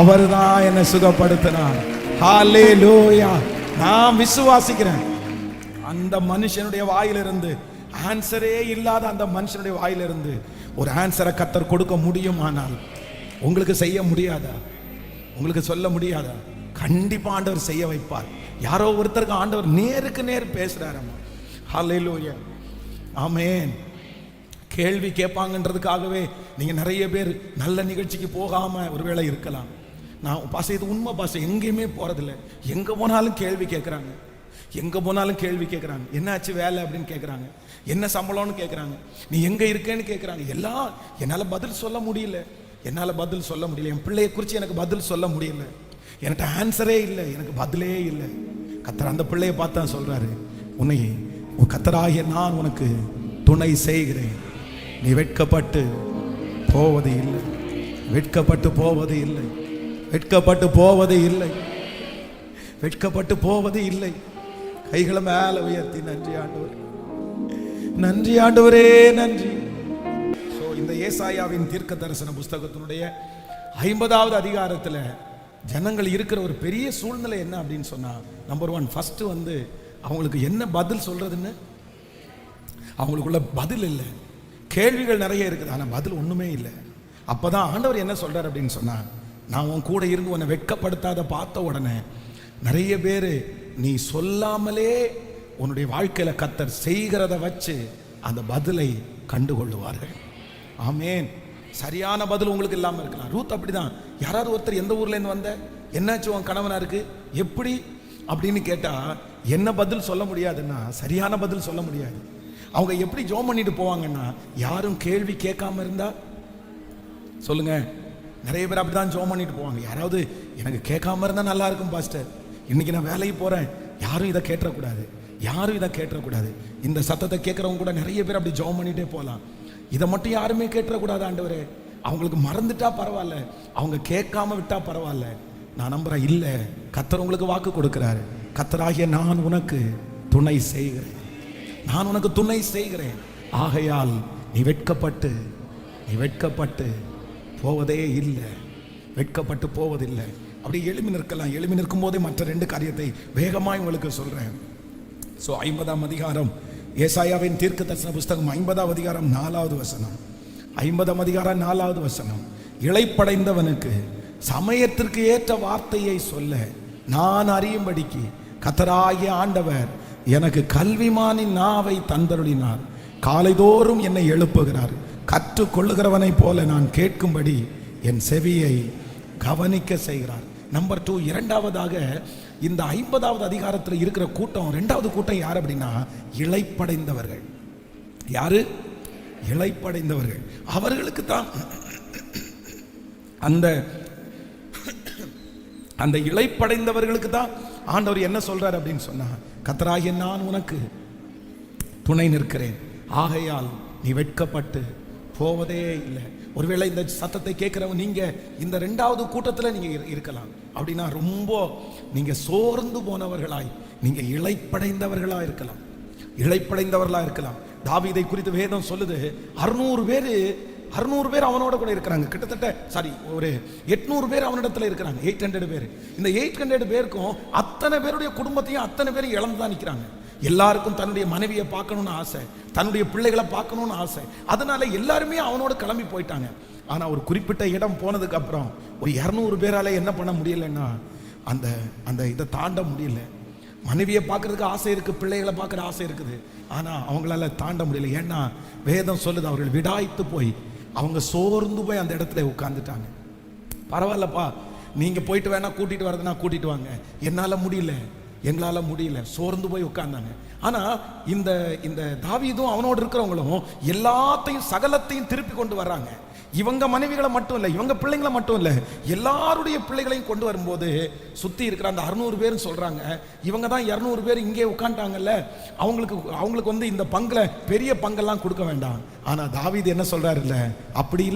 அவர் தான் என்ன சுகப்படுத்தினார். ஹல்லேலூயா. நான் விசுவாசிக்கிறேன். அந்த மனுஷனுடைய வாயிலிருந்து, ஆன்சரே இல்லாத அந்த மனுஷனுடைய வாயிலிருந்து ஒரு ஆன்சரை கர்த்தர் கொடுக்க முடியும். ஆனால் உங்களுக்கு செய்ய முடியாதா, உங்களுக்கு சொல்ல முடியாதா? கண்டிப்பா ஆண்டவர் செய்ய வைப்பார். யாரோ ஒருத்தருக்கு ஆண்டவர் நேருக்கு நேர் பேசுறாரம்மா. ஹல்லேலூயா, ஆமென். கேள்வி கேட்பாங்கன்றதுக்காகவே நீங்க நிறைய பேர் நல்ல நிகழ்ச்சிக்கு போகாம ஒருவேளை இருக்கலாம். நான் பாச, இது உண்மை பாச, எங்கேயுமே போறதில்லை, எங்க போனாலும் கேள்வி கேட்கறாங்க, எங்க போனாலும் கேள்வி கேட்கறாங்க. என்னாச்சு வேலை அப்படின்னு கேட்கறாங்க, என்ன சம்பளம்னு கேட்கறாங்க, நீ எங்க இருக்கேன்னு கேட்கறாங்க. எல்லாம் என்னால பதில் சொல்ல முடியல, என்னால பதில் சொல்ல முடியல. என் பிள்ளைய குறித்து எனக்கு பதில் சொல்ல முடியல, எனக்கு ஆன்சரே இல்லை, எனக்கு பதிலே இல்லை. கர்த்தர் அந்த பிள்ளைய பார்த்தா சொல்றாரு, உன்னை கர்த்தராகிய நான் உனக்கு துணை செய்கிறேன், நீ வெட்கப்பட்டு போவது இல்லை, வெட்கப்பட்டு போவது இல்லை, வெட்கப்பட்டு போவது இல்லை, வெட்கப்பட்டு போவது இல்லை. கைகளை மேல உயர்த்தி நன்றி ஆண்டவர், நன்றி ஆண்டவரே, நன்றி. இந்த ஏசாயாவின் தீர்க்க தரிசன புஸ்தகத்தினுடைய 50வது அதிகாரத்தில் ஜனங்கள் இருக்கிற ஒரு பெரிய சூழ்நிலை என்ன அப்படின்னு சொன்னா, நம்பர் 1, ஃபர்ஸ்ட் அவங்களுக்கு என்ன பதில் சொல்றதுன்னு அவங்களுக்குள்ள பதில் இல்லை. கேள்விகள் நிறைய இருக்குது, ஆனால் பதில் ஒன்றுமே இல்லை. அப்போதான் ஆண்டவர் என்ன சொல்கிறார் அப்படின்னு சொன்னால், நான் உன் கூட இருந்து உன்னை வெட்கப்படுத்தாத பார்த்த உடனே நிறைய பேர் நீ சொல்லாமலே உன்னுடைய வாழ்க்கையில் கர்த்தர் செய்கிறத வச்சு அந்த பதிலை கண்டுகொள்ளுவார்கள். ஆமேன். சரியான பதில் உங்களுக்கு இல்லாமல் இருக்கலாம். ரூத் அப்படிதான். யாராவது ஒருத்தர் எந்த ஊர்லேருந்து வந்த, என்னாச்சு உன் கணவனா இருக்கு, எப்படி அப்படின்னு கேட்டால் என்ன பதில் சொல்ல முடியாதுன்னா, சரியான பதில் சொல்ல முடியாது. அவங்க எப்படி ஜோம் பண்ணிட்டு போவாங்கன்னா, யாரும் கேள்வி கேட்காம இருந்தா சொல்லுங்க. நிறைய பேர் அப்படிதான் ஜோம் பண்ணிட்டு போவாங்க. யாராவது எனக்கு கேட்காம இருந்தால் நல்லா இருக்கும் பாஸ்டர், இன்னைக்கு நான் வேலைக்கு போகிறேன், யாரும் இதை கேட்டக்கூடாது, யாரும் இதை கேட்டக்கூடாது. இந்த சத்தத்தை கேட்குறவங்க கூட நிறைய பேர் அப்படி ஜோம் பண்ணிட்டே போகலாம். இதை மட்டும் யாருமே கேட்டக்கூடாது ஆண்டவரே. அவங்களுக்கு மறந்துட்டா பரவாயில்ல, அவங்க கேட்காம விட்டா பரவாயில்ல. நான் நம்புறேன், இல்லை, கர்த்தர் உங்களுக்கு வாக்கு கொடுக்கிறாரு. கர்த்தராகிய நான் உனக்கு துணை செய்கிறேன், நான் உனக்கு துணை செய்கிறேன். ஆகையால் நீ வெட்கப்பட்டு போவதே இல்லை, வெட்கப்பட்டு போவதில்லை. அப்படி எழுமி நிற்கலாம். எழுமி நிற்கும் போதே மற்ற 2 காரியத்தை வேகமாக உங்களுக்கு சொல்றேன். 50ஆம் அதிகாரம் ஏசாயாவின் தீர்க்கதரிசன புஸ்தகம் 50ஆம் அதிகாரம் 4வது வசனம். 50ஆம் அதிகாரம் 4வது வசனம். இளைப்படைந்தவனுக்கு சமயத்திற்கு ஏற்ற வார்த்தையை சொல்ல நான் அறியும்படிக்கு கர்த்தராகிய ஆண்டவர் எனக்கு கல்விமானின் நாவை தந்தருளினார். காலைதோறும் என்னை எழுப்புகிறார். கற்றுக்கொள்ளுகிறவனை போல நான் கேட்கும்படி என் செவியை கவனிக்க செய்கிறார். நம்பர் 2, இரண்டாவதாக இந்த 50வது அதிகாரத்தில் இருக்கிற கூட்டம், 2வது கூட்டம் யார் அப்படின்னா, இளைப்படைந்தவர்கள். யாரு? இளைப்படைந்தவர்கள். அவர்களுக்கு தான் அந்த இளைப்படைந்தவர்களுக்கு தான் ஆண்டவர் என்ன சொல்றார் அப்படின்னு சொன்னா, கர்த்தராகிய நான் உனக்கு துணை நிற்கிறேன், ஆகையால் நீ வெட்கப்பட்டு போவதே இல்லை. ஒருவேளை இந்த சத்தத்தை கேட்கிறவங்க நீங்க இந்த 2வது கூட்டத்தில் நீங்க இருக்கலாம். அப்படின்னா ரொம்ப நீங்க சோர்ந்து போனவர்களாய், நீங்க இளைப்படைந்தவர்களா இருக்கலாம், இளைப்படைந்தவர்களா இருக்கலாம். தாவீதை குறித்து வேதம் சொல்லுது, 600 பேர் அவனோட கூட இருக்கிறாங்க. கிட்டத்தட்ட ஒரு 800 பேர் அவனிடத்துல இருக்கிறாங்க. 800 பேர். இந்த 800 பேருக்கும் அத்தனை பேருடைய குடும்பத்தையும் அத்தனை பேரும் இழந்து தான் நிற்கிறாங்க. எல்லாருக்கும் தன்னுடைய மனைவியை பார்க்கணும்னு ஆசை, தன்னுடைய பிள்ளைகளை பார்க்கணும்னு ஆசை. அதனால எல்லாருமே அவனோட கிளம்பி போயிட்டாங்க. ஆனா ஒரு குறிப்பிட்ட இடம் போனதுக்கு அப்புறம் ஒரு 200 பேரால என்ன பண்ண முடியலன்னா, அந்த இதை தாண்ட முடியல. மனைவியை பார்க்கறதுக்கு ஆசை இருக்கு, பிள்ளைகளை பார்க்குற ஆசை இருக்குது, ஆனா அவங்களால தாண்ட முடியல. ஏன்னா வேதம் சொல்லுது, அவர்கள் விடாய்த்து போய், அவங்க சோர்ந்து போய் அந்த இடத்துல உட்கார்ந்துட்டாங்க. பரவாயில்லப்பா, நீங்க போயிட்டு வேணா கூட்டிட்டு வரதுனா கூட்டிட்டு வாங்க, என்னால முடியல, எங்களால முடியல, சோர்ந்து போய் உட்கார்ந்தாங்க. ஆனா இந்த தாவீதும் அவனோடு இருக்கிறவங்களும் எல்லாத்தையும் சகலத்தையும் திருப்பி கொண்டு வர்றாங்க. இவங்க மனைவிகளை மட்டும் இல்லை, இவங்க பிள்ளைங்களை மட்டும் இல்லை, எல்லாருடைய பிள்ளைகளையும் கொண்டு வரும்போது சுத்தி இருக்கிற அந்த 600 பேரும் சொல்றாங்க, இவங்க தான் 200 பேர் இங்கே உட்காந்துட்டாங்கல்ல, அவங்களுக்கு இந்த பங்குல பெரிய பங்கெல்லாம் கொடுக்க வேண்டாம். ஆனா தாவீது என்ன சொல்றாரு, இல்ல அப்படி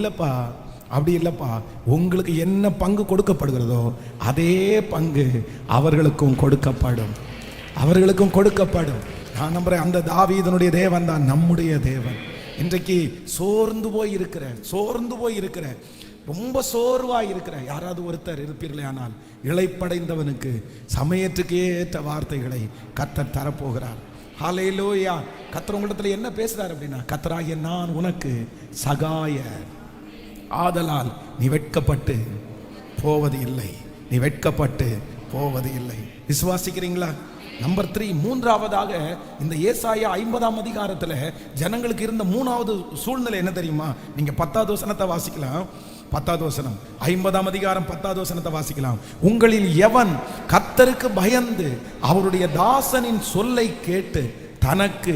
இல்லப்பா, உங்களுக்கு என்ன பங்கு கொடுக்கப்படுகிறதோ அதே பங்கு அவர்களுக்கும் கொடுக்கப்படும். நான் நம்புறேன், அந்த தாவீதனுடைய தேவன் தான் நம்முடைய தேவன். இன்றைக்கு சோர்ந்து போய் இருக்கிற ரொம்ப சோர்வாய் இருக்கிற யாராவது ஒருத்தர் இருப்பீர்களே, ஆனால் இளைப்படைந்தவனுக்கு சமயத்துக்கு ஏற்ற வார்த்தைகளை கர்த்தர் தரப்போகிறார். ஹல்லேலூயா. கர்த்தர் உங்களிடத்துல என்ன பேசுறார் அப்படின்னா, கர்த்தராகிய நான் உனக்கு சகாயர், ஆதலால் நீ வெட்கப்பட்டு போவது இல்லை. விசுவாசிக்கிறீங்களா? நம்பர் 3, மூன்றாவதாக இந்த ஏசாயா 50ஆம் அதிகாரத்தில் ஜனங்களுக்கு இருந்த 3வது சூழ்நிலை என்ன தெரியுமா? நீங்க 10வது வசனத்தை வாசிக்கலாம். 10வது வசனம், 50ஆம் அதிகாரம் 10வது வசனத்தை வாசிக்கலாம். உங்களில் எவன் கர்த்தருக்கு பயந்து அவருடைய தாசனின் சொல்லை கேட்டு தனக்கு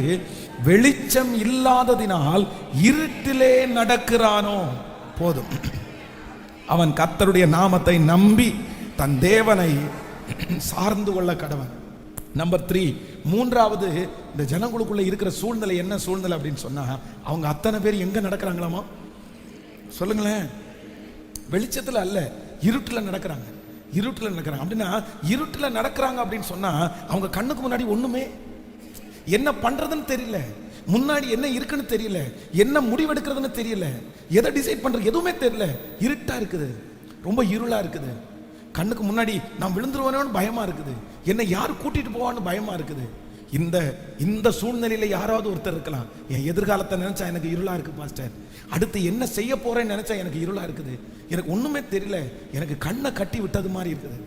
வெளிச்சம் இல்லாததினால் இருட்டிலே நடக்கிறானோ, போதும், அவன் கர்த்தருடைய நாமத்தை நம்பி தன் தேவனை சார்ந்து கொள்ள கடவன். நம்பர் 3, மூன்றாவது இந்த ஜனங்களுக்குள்ள இருக்கிற சூழ்நிலை என்ன சூழ்நிலை அப்படின்னு சொன்னா, அவங்க அத்தனை பேர் எங்க நடக்கிறாங்களாமா? சொல்லுங்களேன். வெளிச்சத்துல அல்ல, இருட்டில் நடக்கிறாங்க. அப்படின்னா இருட்டில் நடக்கிறாங்க அப்படின்னு சொன்னா, அவங்க கண்ணுக்கு முன்னாடி ஒண்ணுமே என்ன பண்றதுன்னு தெரியல, முன்னாடி என்ன இருக்குன்னு தெரியல, என்ன முடிவெடுக்கிறதுன்னு தெரியல, எதை டிசைட் பண்றது எதுவுமே தெரியல. இருட்டா இருக்குது, ரொம்ப இருளா இருக்குது. கண்ணுக்கு முன்னாடி நான் விழுந்துருவானோன்னு பயமா இருக்குது, என்னை யார் கூட்டிட்டு போவான்னு பயமா இருக்குது. இந்த இந்த சூழ்நிலையில யாராவது ஒருத்தர் இருக்கலாம், என் எதிர்காலத்தை நினைச்சா எனக்கு இருளா இருக்கு பாஸ்டர், அடுத்து என்ன செய்ய போறேன்னு நினைச்சா எனக்கு இருளா இருக்குது, எனக்கு ஒண்ணுமே தெரியல, எனக்கு கண்ணை கட்டி விட்டது மாதிரி இருக்குது,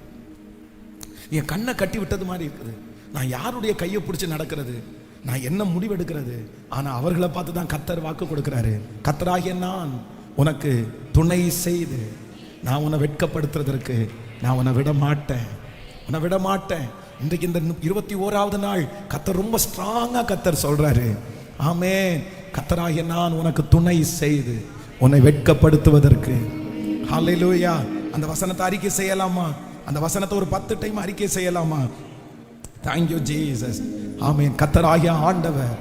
என் கண்ணை கட்டி விட்டது மாதிரி இருக்குது, நான் யாருடைய கையை பிடிச்சி நடக்கிறது, நான் என்ன முடிவெடுக்கிறது? ஆனா அவர்களை பார்த்து தான் கர்த்தர் வாக்கு கொடுக்கிறாரு, கர்த்தராகிய நான் உனக்கு துணை செய்து நான் உன்னை வெட்கப்படுத்துறதற்கு நான் உன்னை விட மாட்டேன், உன்னை விட மாட்டேன். இன்றைக்கு இந்த 21வது நாள் கர்த்தர் ரொம்ப ஸ்ட்ராங்கா கர்த்தர் சொல்றாரு, ஆமென், கர்த்தராகிய நான் உனக்கு துணை செய்து உன்னை வெட்கப்படுத்துவதற்கு. ஹல்லேலூயா. அந்த வசனத்தை அறிக்கை செய்யலாமா? அந்த வசனத்தை ஒரு 10 டைம் அறிக்கை செய்யலாமா? Thank you Jesus. ஆமென். கர்த்தராகிய ஆண்டவர்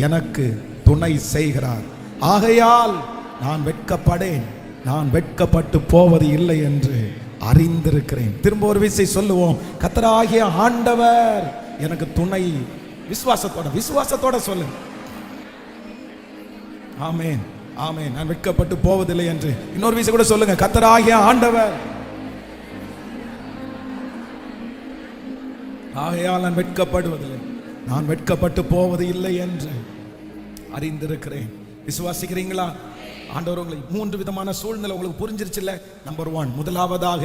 எனக்கு துணை செய்கிறார், ஆகையால் நான் வெட்கப்படேன், நான் வெட்கப்பட்டு போவது இல்லை என்று அறிந்திருக்கிறேன். திரும்ப ஒரு விசை சொல்லுவோம், கர்த்தராகிய ஆண்டவர் எனக்கு துணை. விசுவாசத்தோட சொல்லுங்க. ஆமென், ஆமென். நான் வெட்கப்பட்டு போவதில்லை என்று இன்னொரு விசை கூட சொல்லுங்க, கர்த்தராகிய ஆண்டவர் ஆகையால் நான் வெட்கப்படுவதில்லை, நான் வெட்கப்பட்டு போவது இல்லை என்று அறிந்திருக்கிறேன். விசுவாசிக்கிறீங்களா? ஆண்டவர் உங்களை 3 விதமான சூழ்நிலை உங்களுக்கு புரிஞ்சிருச்சுல்ல. நம்பர் 1, முதலாவதாக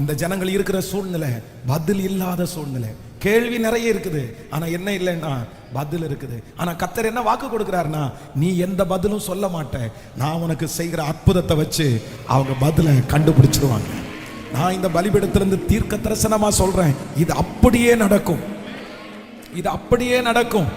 இந்த ஜனங்கள் இருக்கிற சூழ்நிலை பதில் இல்லாத சூழ்நிலை. கேள்வி நிறைய இருக்குது, ஆனா என்ன இல்லைன்னா பதில் இருக்குது. ஆனா கர்த்தர் என்ன வாக்கு கொடுக்கிறாருன்னா, நீ எந்த பதிலும் சொல்ல மாட்ட, நான் உனக்கு செய்கிற அற்புதத்தை வச்சு அவங்க பதிலை கண்டுபிடிச்சிருவாங்க. நான் இந்த பலிபீடத்திலிருந்து தீர்க்க தரிசனமா சொல்றேன், இது அப்படியே நடக்கும், இது அப்படியே நடக்கும்,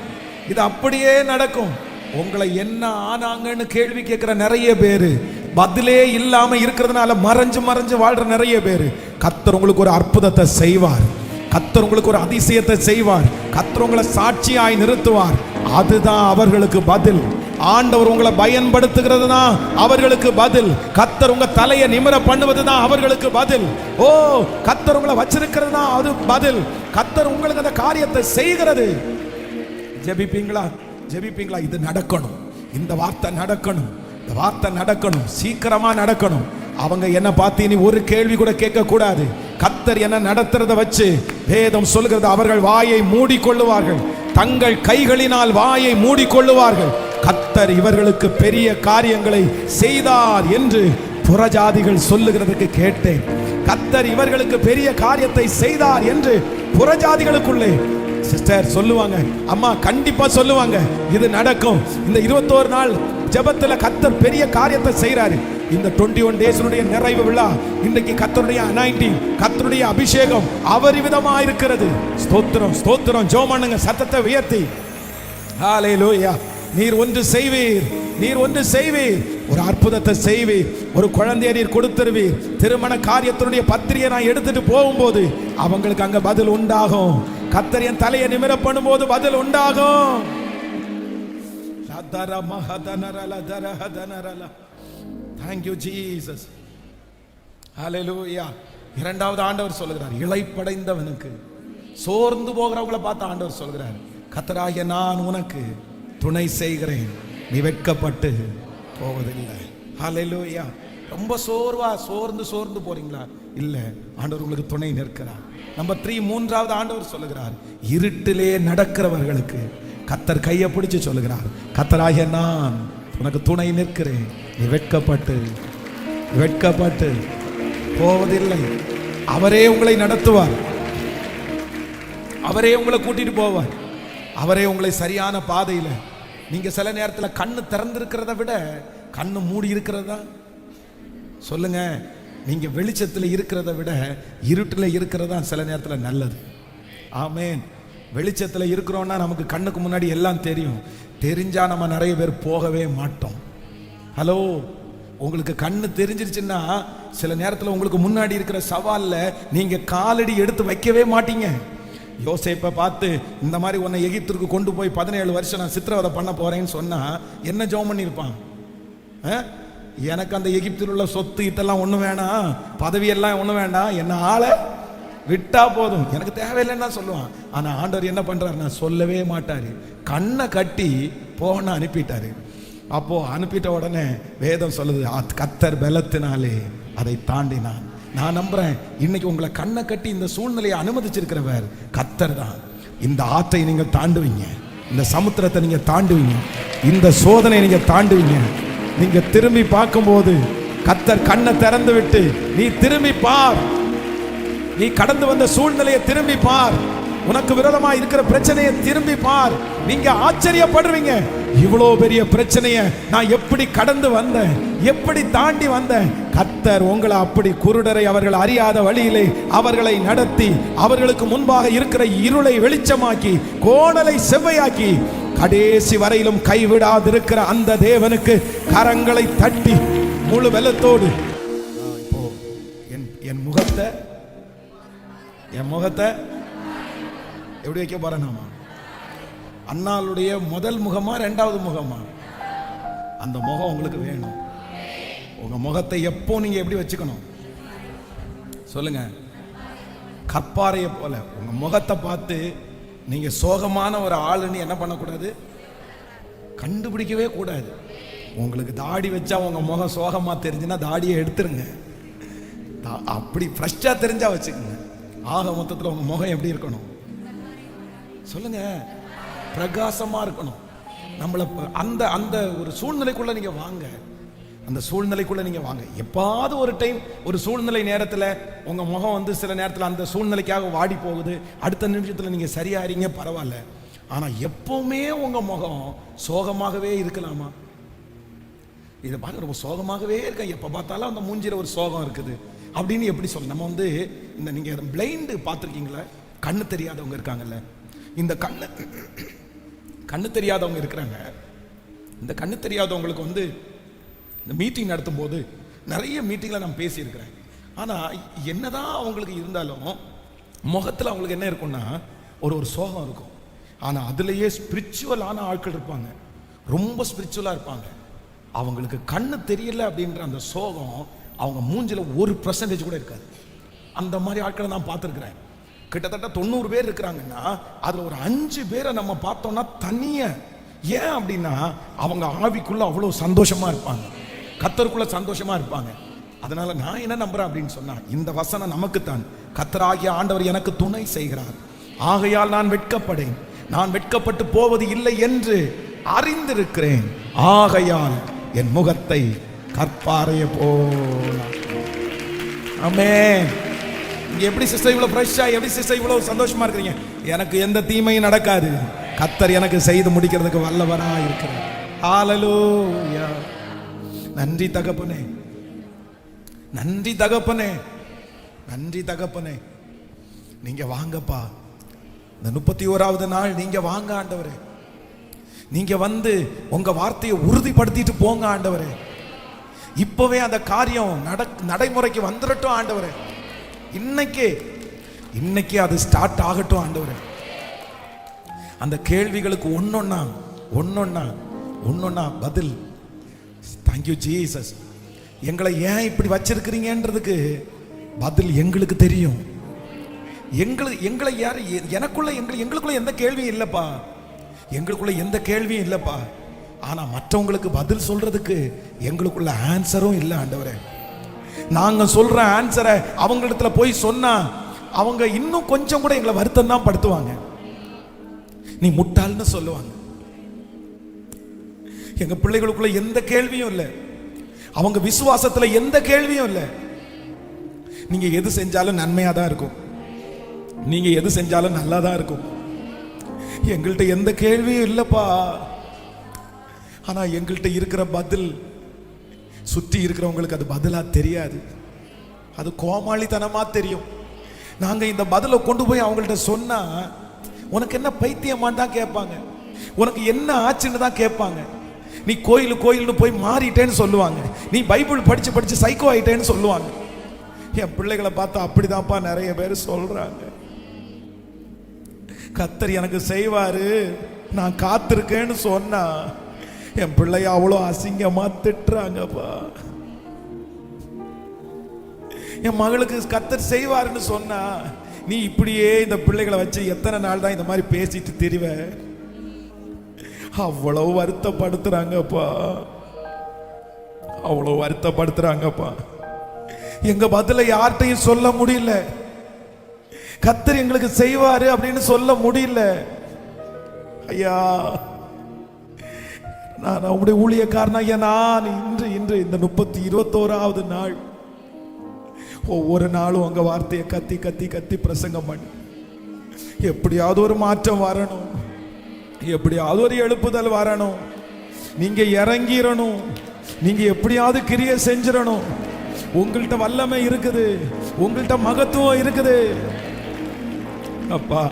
இது அப்படியே நடக்கும். உங்களை என்ன ஆனாங்கன்னு கேள்வி கேட்கிற நிறைய பேரு, பதிலே இல்லாம இருக்கிறதுனால மறைஞ்சு மறைஞ்சு வாழ்ற நிறைய பேரு, கர்த்தர் உங்களுக்கு ஒரு அற்புதத்தை செய்வார், கர்த்தர் உங்களுக்கு ஒரு அதிசயத்தை செய்வார், கர்த்தர் உங்களை சாட்சியாய் நிறுத்துவார். அதுதான் அவர்களுக்கு பதில். ஆண்டவர் உங்களை பயன்படுத்துகிறது தான் அவர்களுக்கு பதில். கர்த்தர் உங்க தலையை நிமிர பண்ணுவது தான் அவர்களுக்கு பதில். ஓ, கர்த்தர் உங்களை வச்சிருக்கிறது தான் அது பதில். கர்த்தர் உங்களுக்கு அந்த காரியத்தை செய்கிறது. ஜெபிப்பீங்களா? ஜெபிப்பீங்களா? இது நடக்கணும், இந்த வார்த்தை நடக்கணும், இந்த வார்த்தை நடக்கணும், சீக்கிரமா நடக்கணும். அவங்க என்ன பார்த்து இனி ஒரு கேள்வி கூட கேட்க கூடாது. கர்த்தர் என்ன நடத்துறத வச்சு வேதம் சொல்கிறது, அவர்கள் வாயை மூடிக்கொள்ளுவார்கள், தங்கள் கைகளினால் வாயை மூடிக்கொள்ளுவார்கள். கர்த்தர் இவர்களுக்கு பெரிய காரியங்களை செய்தார் என்று புறஜாதிகள் சொல்லுகிறதுக்கு கேட்டேன். கர்த்தர் இவர்களுக்கு பெரிய காரியத்தை செய்தார் என்று புறஜாதிகளுக்குள்ளே சிஸ்டர் சொல்லுவாங்க, அம்மா கண்டிப்பா சொல்லுவாங்க, இது நடக்கும். இந்த 21 நாள் ஜெபத்துல கர்த்தர் பெரிய காரியத்தை செய்றாரு. இந்த 21 டேஸ்னுடைய நிறைவு விழா இன்றைக்கு கர்த்தருடைய அனாயிண்டிங், கர்த்தருடைய அபிஷேகம் அபரிவிதமா இருக்கிறது. ஸ்தோத்திரம், ஸ்தோத்திரம். ஜெபம் பண்ணுங்க சத்தத்தை உயர்த்தி. ஹல்லேலூயா. நீர் ஒன்று செய்வீர், நீர் ஒன்று செய்வீர், ஒரு அற்புதத்தை செய்வீர், ஒரு குழந்தையை நீர் கொடுத்துருவீர். திருமண காரியத்தினுடைய பத்திரிகை நான் எடுத்துட்டு போகும்போது அவங்களுக்கு அங்க பதில் உண்டாகும். கர்த்தர் என் தலையை நிமிர பண்ணும்போது பதில் உண்டாகும். Thank you Jesus. Hallelujah. இரண்டாவது ஆண்டவர் சொல்லுகிறார், இளைப்படைந்தவனுக்கு, சோர்ந்து போகிறவங்களை பார்த்து ஆண்டவர் சொல்கிறார், கர்த்தராகிய நான் உனக்கு துணை செய்கிறேன், நீ வெட்கப்பட்டு போவதில்லை. ஹல்லேலூயா. ரொம்ப சோர்ந்து போறீங்களா? இல்ல, ஆண்டவர் உங்களுக்கு துணை நிற்கிறார். நம்பர் 3, மூன்றாவது ஆண்டவர் சொல்லுகிறார், இருட்டிலே நடக்கிறவர்களுக்கு கர்த்தர் கையை பிடிச்சு சொல்லுகிறார், கர்த்தராகிய நான் உனக்கு துணை நிற்கிறேன், நீ வெட்கப்பட்டு போவதில்லை. அவரே உங்களை நடத்துவார், அவரே உங்களை கூட்டிட்டு போவார், அவரே உங்களை சரியான பாதையில். நீங்க சில நேரத்தில் கண்ணு திறந்திருக்கிறத விட கண்ணு மூடி இருக்கிறதா சொல்லுங்க. நீங்க வெளிச்சத்தில் இருக்கிறத விட இருட்டில் இருக்கிறதா சில நேரத்தில் நல்லது. ஆமேன். வெளிச்சத்தில் இருக்கிறோம்னா நமக்கு கண்ணுக்கு முன்னாடி எல்லாம் தெரியும், தெரிஞ்சா நம்ம நிறைய பேர் போகவே மாட்டோம். ஹலோ, உங்களுக்கு கண்ணு தெரிஞ்சிருச்சுன்னா சில நேரத்தில் உங்களுக்கு முன்னாடி இருக்கிற சவாலில் நீங்க காலடி எடுத்து வைக்கவே மாட்டீங்க. யோசேப்பை பார்த்து இந்த மாதிரி உன்னை எகிப்திற்கு கொண்டு போய் 17 வருஷம் நான் சித்திரவதை பண்ண போறேன்னு சொன்னா என்ன ஜெபம் பண்ணியிருப்பான்? எனக்கு அந்த எகிப்தில் உள்ள சொத்து இதெல்லாம் ஒண்ணு வேணாம், பதவியெல்லாம் ஒண்ணு வேண்டாம், என்ன ஆளை விட்டா போதும், எனக்கு தேவையில்லைன்னா சொல்லுவான். ஆனா ஆண்டவர் என்ன பண்றாரு? நான் சொல்லவே மாட்டாரு, கண்ணை கட்டி போன அனுப்பிட்டாரு. அப்போ அனுப்பிட்ட உடனே வேதம் சொல்லுது, கர்த்தர் பலத்தினாலே அதை தாண்டினான். நான் நம்புறேன் இன்னைக்கு உங்களை கண்ணை கட்டி இந்த சூழ்நிலையை அனுமதிச்சிருக்கிறவர் கர்த்தர் தான். இந்த ஆற்றை நீங்க தாண்டுவீங்க, இந்த சமுத்திரத்தை நீங்க தாண்டுவீங்க, இந்த சோதனை நீங்க தாண்டுவீங்க. நீங்க திரும்பி பார்க்கும்போது கர்த்தர் கண்ணை திறந்து விட்டு நீ திரும்பி பார், நீ கடந்து வந்த சூழ்நிலையை திரும்பி பார், உனக்கு விரோதமா இருக்கிற பிரச்சனையை திரும்பி பார். நீங்க ஆச்சரியப்படுவீங்க, இவ்வளோ பெரிய பிரச்சனையை நான் எப்படி கடந்து வந்தேன், எப்படி தாண்டி வந்தேன். கர்த்தர் உங்களை அப்படி குருடரை அவர்கள் அறியாத வழியிலே அவர்களை நடத்தி அவர்களுக்கு முன்பாக இருக்கிற இருளை வெளிச்சமாக்கி கோணலை செவ்வையாக்கி கடைசி வரையிலும் கைவிடாதிருக்கிற அந்த தேவனுக்கு கரங்களை தட்டி முழு வெள்ளத்தோடு இப்போ என் முகத்தை எப்படி வைக்க போறேன்? அண்ணாளுடைய முதல் முகமா இரண்டாவது முகமா? அந்த முகம் உங்களுக்கு வேணும். உங்க முகத்தை எப்போ நீங்க எப்படி வச்சுக்கணும் சொல்லுங்க? கற்பாறையை போல உங்க முகத்தை பார்த்து நீங்க சோகமான ஒரு ஆளுன்னு என்ன பண்ணக்கூடாது, கண்டுபிடிக்கவே கூடாது. உங்களுக்கு தாடி வச்சா உங்க முகம் சோகமா தெரிஞ்சுன்னா தாடியை எடுத்துருங்க. அப்படி ஃப்ரெஷ்ஷா தெரிஞ்சா வச்சுக்கோங்க. ஆக மொத்தத்தில் உங்க முகம் எப்படி இருக்கணும் சொல்லுங்க? பிரகாசமா இருக்கணும். நம்மளை அந்த அந்த ஒரு சூழ்நிலைக்குள்ள நீங்க வாங்க, அந்த சூழ்நிலைக்குள்ள நீங்க வாங்க. எப்பாவது ஒரு டைம் ஒரு சூழ்நிலை நேரத்தில் உங்க முகம் வந்து சில நேரத்தில் அந்த சூழ்நிலைக்காக வாடி போகுது, அடுத்த நிமிஷத்தில் நீங்க சரியாறீங்க, பரவாயில்ல. ஆனா எப்பவுமே உங்க முகம் சோகமாகவே இருக்கலாமா? இதை பார்க்க ரொம்ப சோகமாகவே இருக்க, எப்போ பார்த்தாலும் அந்த மூஞ்சில ஒரு சோகம் இருக்குது அப்படின்னு எப்படி சொல்ல? நம்ம வந்து இந்த நீங்க பிளைண்டு பார்த்துருக்கீங்களா? கண்ணு தெரியாதவங்க இருக்காங்கல்ல, இந்த கண்ணு தெரியாதவங்க இருக்கிறாங்க. இந்த கண்ணு தெரியாதவங்களுக்கு வந்து இந்த மீட்டிங் நடத்தும் போது நிறைய மீட்டிங்கில் நான் பேசியிருக்கிறேன். ஆனால் என்னதான் அவங்களுக்கு இருந்தாலும் முகத்தில் அவங்களுக்கு என்ன இருக்கும்னா ஒரு சோகம் இருக்கும். ஆனால் அதுலேயே ஸ்பிரிச்சுவலான ஆட்கள் இருப்பாங்க, ரொம்ப ஸ்பிரிச்சுவலாக இருப்பாங்க. அவங்களுக்கு கண்ணு தெரியல அப்படின்ற அந்த சோகம் அவங்க மூஞ்சில 1% கூட இருக்காது. அந்த மாதிரி ஆட்களை நான் பார்த்துருக்கிறேன். கிட்டத்தட்ட 90 பேர் இருக்கிறாங்கன்னா அதுல ஒரு 5 பேரை நம்ம பார்த்தோம்னா தனிய. ஏன் அப்படின்னா அவங்க ஆவிக்குள்ள அவ்வளவு சந்தோஷமா இருப்பாங்க, கர்த்தருக்குள்ள சந்தோஷமா இருப்பாங்க. அதனால நான் என்ன நம்புறேன் அப்படின்னு சொன்னா, இந்த வசனம் நமக்குத்தான். கர்த்தராகிய ஆண்டவர் எனக்கு துணை செய்கிறார், ஆகையால் நான் வெட்கப்படேன், நான் வெட்கப்பட்டு போவது இல்லை என்று அறிந்திருக்கிறேன், ஆகையால் என் முகத்தை கற்பாறைய போல. ஆமென். எப்படி சிஸ்டர் இவ்வளவு ஃப்ரெஷ்ஷா, எப்படி சிஸ்டர் இவ்வளவு சந்தோஷமா இருக்கிறீங்க? எனக்கு எந்த தீமையும் நடக்காது, கர்த்தர் எனக்கு செய்து முடிக்கிறதுக்கு வல்லவரா இருக்கிறார். ஹalleluya. நன்றி தகப்பனே, நன்றி தகப்பனே, நன்றி தகப்பனே. நீங்க வாங்கப்பா, இந்த 31வது நாள் நீங்க வாங்க ஆண்டவரே. நீங்க வந்து உங்க வார்த்தையை உறுதிப்படுத்திட்டு போங்க ஆண்டவரே. இப்பவே அந்த காரியம் நடைமுறைக்கு வந்துடட்டும் ஆண்டவரே. இன்னைக்கு அது ஸ்டார்ட் ஆகட்டும் ஆண்டவரே. அந்த கேள்விகளுக்கு ஒன்னொன்னா பதில். Thank you Jesus. எங்களை ஏன் இப்படி வச்சிருக்கிறீங்கன்றதுக்கு பதில் எங்களுக்கு தெரியும். எங்களை யாரு, எங்களுக்குள்ள எந்த கேள்வியும் இல்லப்பா, எங்களுக்குள்ள எந்த கேள்வியும் இல்லப்பா. ஆனா மற்றவங்களுக்கு பதில் சொல்றதுக்கு எங்களுக்குள்ள ஆன்சரும் இல்லை ஆண்டவரே. நாங்க சொல்ற ஆன்சரை அவங்களிடத்துல போய் சொன்னா அவங்க இன்னும் கொஞ்சம் கூட எங்களை வருத்தம் தான் படுத்துவாங்க, நீ முட்டாள்னு சொல்லுவாங்க. எங்க பிள்ளைகளுக்குள்ள எந்த கேள்வியும் இல்லை, அவங்க விசுவாசத்துல எந்த கேள்வியும் இல்லை. நீங்க எது செஞ்சாலும் நன்மையா தான் இருக்கும், நீங்க எது செஞ்சாலும் நல்லா தான் இருக்கும். எங்கள்கிட்ட எந்த கேள்வியும் இல்லப்பா. ஆனா எங்கள்கிட்ட இருக்கிற பதில் சுற்றி இருக்கிறவங்களுக்கு அது பதிலா தெரியாது, அது கோமாளித்தனமா தெரியும். நாங்க இந்த பதிலை கொண்டு போய் அவங்கள்ட்ட சொன்னா உனக்கு என்ன பைத்தியமான்னு தான் கேட்பாங்க, உனக்கு என்ன ஆச்சுன்னு தான் கேட்பாங்க. நீ கோயில்னு போய் மாறிட்டேன்னு சொல்லுவாங்க, நீ பைபிள் படிச்சு சைக்கோ ஆயிட்டேன்னு சொல்லுவாங்க. என் பிள்ளைகளை பார்த்தா அப்படிதான்ப்பா நிறைய பேர் சொல்றாங்க. கர்த்தர் எனக்கு செய்வாரு, நான் காத்திருக்கேன்னு சொன்னா என் பிள்ளைய அவ்வளோ அசிங்கமா திட்டுறாங்கப்பா. என் மகளுக்கு கர்த்தர் செய்வாருன்னு சொன்னா நீ இப்படியே இந்த பிள்ளைகளை வச்சு எத்தனை நாள் தான் இந்த மாதிரி பேசிட்டு திரிவ? அவ்வளவு வருத்தப்படுத்துறாங்கப்பா, அவ்வளவு வருத்தப்படுத்துறாங்கப்பா. எங்க பதில யார்கிட்டையும் சொல்ல முடியல. கர்த்தர் எங்களுக்கு செய்வாரு அப்படின்னு சொல்ல முடியல. ஐயா, நான் உங்களுடைய ஊழியக்காரன் ஐயா. நான் இன்று இந்த 21வது நாள் ஒவ்வொரு நாளும் உங்க வார்த்தையை கத்தி கத்தி கத்தி பிரசங்கம் பண்ணி எப்படியாவது ஒரு மாற்றம் வரணும், எப்படியாவது ஒரு எழுப்புதல் வரணும், நீங்க இறங்கிடணும், நீங்க எப்படியாவது கிரியை செஞ்சிடணும். உங்கள்கிட்ட வல்லமை இருக்குது, உங்கள்கிட்ட மகத்துவம் இருக்குது. அப்பா,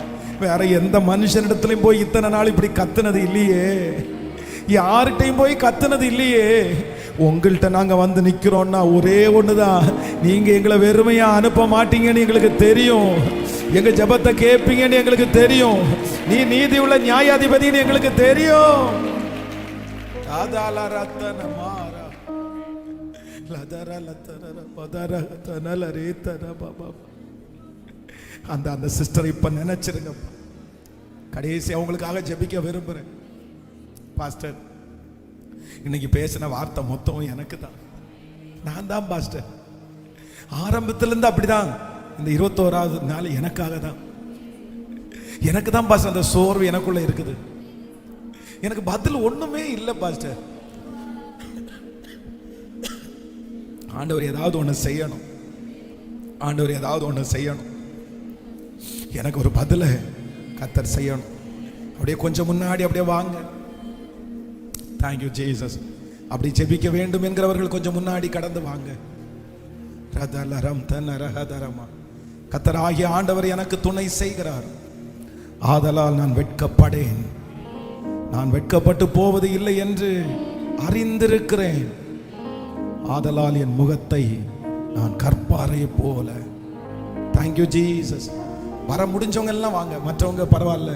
வேற எந்த மனுஷனிடத்திலையும் போய் இத்தனை நாள் இப்படி கத்துனது இல்லையே, யார்கிட்டையும் போய் கத்துனது இல்லையே. உங்கள்கிட்ட நாங்க வந்து நிக்கிறோம்னா ஒரே ஒண்ணுதான், நீங்க எங்களை வெறுமையா அனுப்ப மாட்டீங்கன்னு எங்களுக்கு தெரியும், எங்க ஜெபத்தை கேட்பீங்கன்னு எங்களுக்கு தெரியும், நீ நீதி உள்ள நியாயாதிபதின்னு எங்களுக்கு தெரியும். அந்த சிஸ்டர் இப்ப நினைச்சிருங்க. கடைசி அவங்களுக்காக ஜெபிக்க விரும்புறேன். பாஸ்டர், இன்னைக்கு பேசின வார்த்தை மொத்தம் எனக்கு தான், நான் தான் பாஸ்டர். ஆரம்பத்திலிருந்து அப்படிதான். இந்த 21வது நாள் எனக்காக தான், எனக்கு தான் பாஸ்டர். அந்த சோர்வு எனக்குள்ள இருக்குது. எனக்கு பதில் ஒண்ணுமே இல்லை பாஸ்டர். ஆண்டவர் ஏதாவது ஒண்ணு செய்யணும், ஆண்டவர் ஏதாவது ஒண்ணு செய்யணும், எனக்கு ஒரு பதில கர்த்தர் செய்யணும். அப்படியே கொஞ்சம் முன்னாடி அப்படியே வாங்க. Thank you Jesus. அப்படி ஜெபிக்க வேண்டும் என்கிறவர்கள் கொஞ்சம் முன்னாடி கடந்து வாங்க. கர்த்தர் ஆகிய ஆண்டவர் எனக்கு துணை செய்கிறார், ஆதலால் நான் வெட்கப்படேன். நான் வெட்கப்பட்டு போவது இல்லை என்று அறிந்திருக்கிறேன். ஆதலால் என் முகத்தை நான் கற்பாரை போல. Thank you Jesus. வர முடிஞ்சவங்க எல்லாம் வாங்க, மற்றவங்க பரவாயில்ல,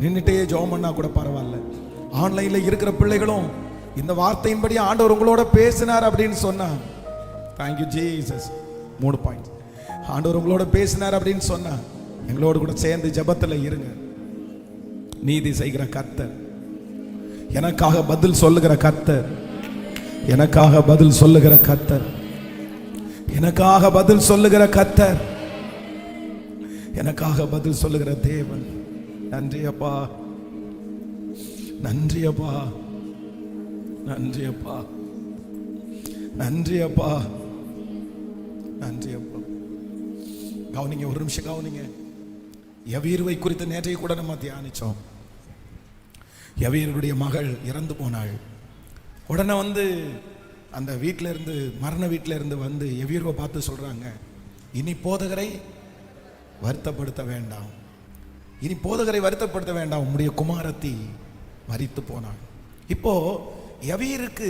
நின்றுட்டே ஜெபம் பண்ணா கூட பரவாயில்ல. ஆன்லைன்ல இருக்கிற பிள்ளைகளும் இந்த வார்த்தையின்படி ஆண்டவர் உங்களோட பேசினார் அப்படின்னு சொன்னா, தேங்க்யூ ஜீசஸ். 3 பாயிண்ட். ஆண்டவர் உங்களோட பேசினார் அப்படின்னு சொன்னா எங்களோடு கூட சேர்ந்து ஜெபத்துல இருங்க. நீதி செய்கிற கர்த்தர், எனக்காக பதில் சொல்லுகிற கர்த்தர், எனக்காக பதில் சொல்லுகிற கர்த்தர், எனக்காக பதில் சொல்லுகிற கர்த்தர், எனக்காக பதில் சொல்லுகிற தேவன். நன்றி அப்பா, நன்றி அப்பா, நன்றி அப்பா, நன்றி அப்பா, நன்றி அப்பா. கவனிங்க, ஒரு நிமிஷம் கவனிங்க. யவீருவை குறித்து நேற்றைய கூட நம்ம தியானிச்சோம். யவீருடைய மகள் இறந்து போனாள். உடனே வந்து அந்த வீட்டில இருந்து, மரண வீட்டில இருந்து வந்து யவீருவை பார்த்து சொல்றாங்க, இனி போதகரை வருத்தப்படுத்த வேண்டாம், இனி போதகரை வருத்தப்படுத்த வேண்டாம், உம்முடைய குமாரத்தி மரித்து போனாள். இப்போ யவீருக்கு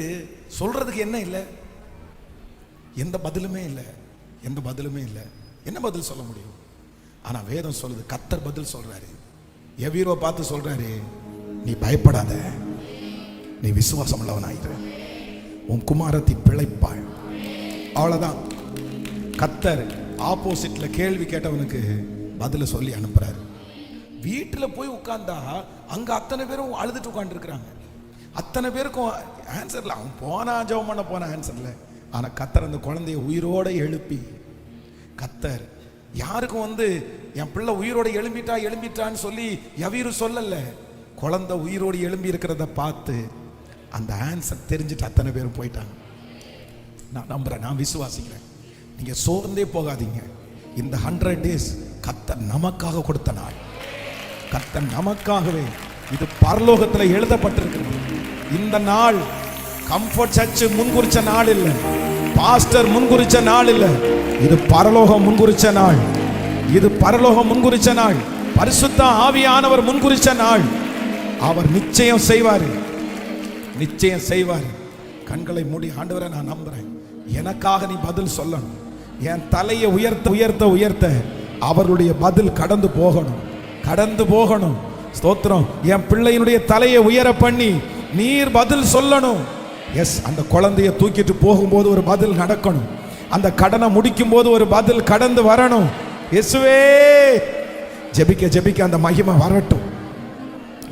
சொல்றதுக்கு என்ன இல்லை? எந்த பதிலுமே இல்லை, எந்த பதிலுமே இல்லை. என்ன பதில் சொல்ல முடியும்? ஆனா வேதம் சொல்லுது, கர்த்தர் பதில் சொல்றாரு. யவீருவை பார்த்து சொல்றாரு, நீ பயப்படாத, நீ விசுவாசம் உள்ளவனாயிரு, உன் குமாரத்தி பிழைப்பாள். அவ்வளவுதான். கர்த்தர் ஆப்போசிட்ல கேள்வி கேட்டவனுக்கு பதில சொல்லி அனுப்புறாரு. வீட்டுல போய் உட்கார்ந்தா அங்க அத்தனை பேரும் அழுதுட்டு உட்கார்ந்து இருக்கிறாங்க. அத்தனை பேருக்கும் ஆன்சர்ல, அவன் போனா ஜெபம் பண்ண போன ஆன்சர்ல. ஆனா கர்த்தர் அந்த குழந்தைய உயிரோட எழுப்பி, கர்த்தர் யாருக்கும் வந்து என் பிள்ளை உயிரோட எழும்பிட்டான்னு சொல்லி யவீரு சொல்லல, குழந்தை உயிரோடு எழும்பி இருக்கிறத பார்த்து அந்த ஆன்சர் தெரிஞ்சுட்டு அத்தனை பேரும் போயிட்டாங்க. நான் நம்புறேன், நான் விசுவாசிக்கிறேன். நீங்க சோர்ந்தே போகாதீங்க. இந்த 100 days கர்த்தர் நமக்காக கொடுத்த நாள், கர்த்தர் நமக்காகவே. இது பரலோகத்தில் எழுதப்பட்டிருக்கிறது. இந்த நாள் கம்ஃபர்ட் சர்ச் முன்குறிச்ச நாள் இல்லை, பாஸ்டர் முன்குறிச்ச நாள் இல்லை, இது பரலோகம் முன்குறிச்ச நாள். இது பரலோகம் முன்குறிச்ச நாள், பரிசுத்த ஆவியானவர் முன்குறிச்ச நாள். அவர் நிச்சயம் செய்வார், நிச்சயம் செய்வார். கண்களை மூடி, ஆண்டவரை நான் நம்புறேன், எனக்காக நீ பதில் சொல்லணும். என் தலையை உயர்த்த உயர்த்த உயர்த்த அவர்களுடைய பதில் கடந்து போகணும், கடந்து போகணும். ஸ்தோத்திரம். என் பிள்ளையினுடைய தலையை உயர பண்ணி நீர் பதில் சொல்லணும். எஸ், அந்த குழந்தைய தூக்கிட்டு போகும்போது ஒரு பதில் நடக்கணும், அந்த கடனை முடிக்கும் போது ஒரு பதில் கடந்து வரணும். இயேசுவே, ஜெபிக்க ஜெபிக்க அந்த மகிமை வரட்டும்,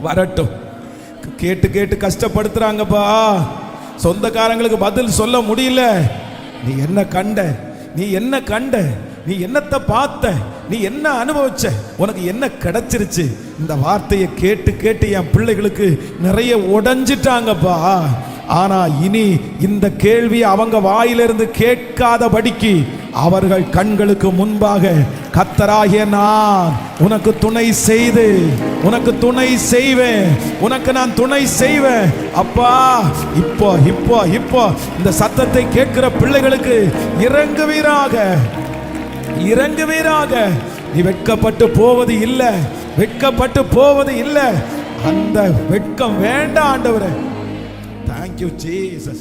வரட்டும். கேட்டு கேட்டு கஷ்டப்படுத்துறாங்கப்பா, சொந்தக்காரங்களுக்கு பதில் சொல்ல முடியல. நீ என்ன கண்ட, நீ என்ன கண்ட, நீ என்னத்தை பார்த்த, நீ என்ன அனுபவிச்ச, உனக்கு என்ன கிடைச்சிருச்சு? இந்த வார்த்தையை கேட்டு கேட்டு என் பிள்ளைகளுக்கு நிறைய உடைஞ்சிட்டாங்கப்பா. ஆனா இனி இந்த கேள்வி அவங்க வாயிலிருந்து கேட்காதபடிக்கு அவர்கள் கண்களுக்கு முன்பாக கர்த்தராகிய நான் உனக்கு துணை செய்து, உனக்கு துணை செய்வேன், உனக்கு நான் துணை செய்வேன். அப்பா இப்போ இப்போ இப்போ இந்த சத்தத்தை கேட்கிற பிள்ளைகளுக்கு இறங்குவீராக, இறங்குவீராக. நீ வெட்கப்பட்டு போவது இல்லை, வெட்கப்பட்டு போவது இல்லை. அந்த வெட்கம் வேண்டாம் ஆண்டவரே. Thank you Jesus.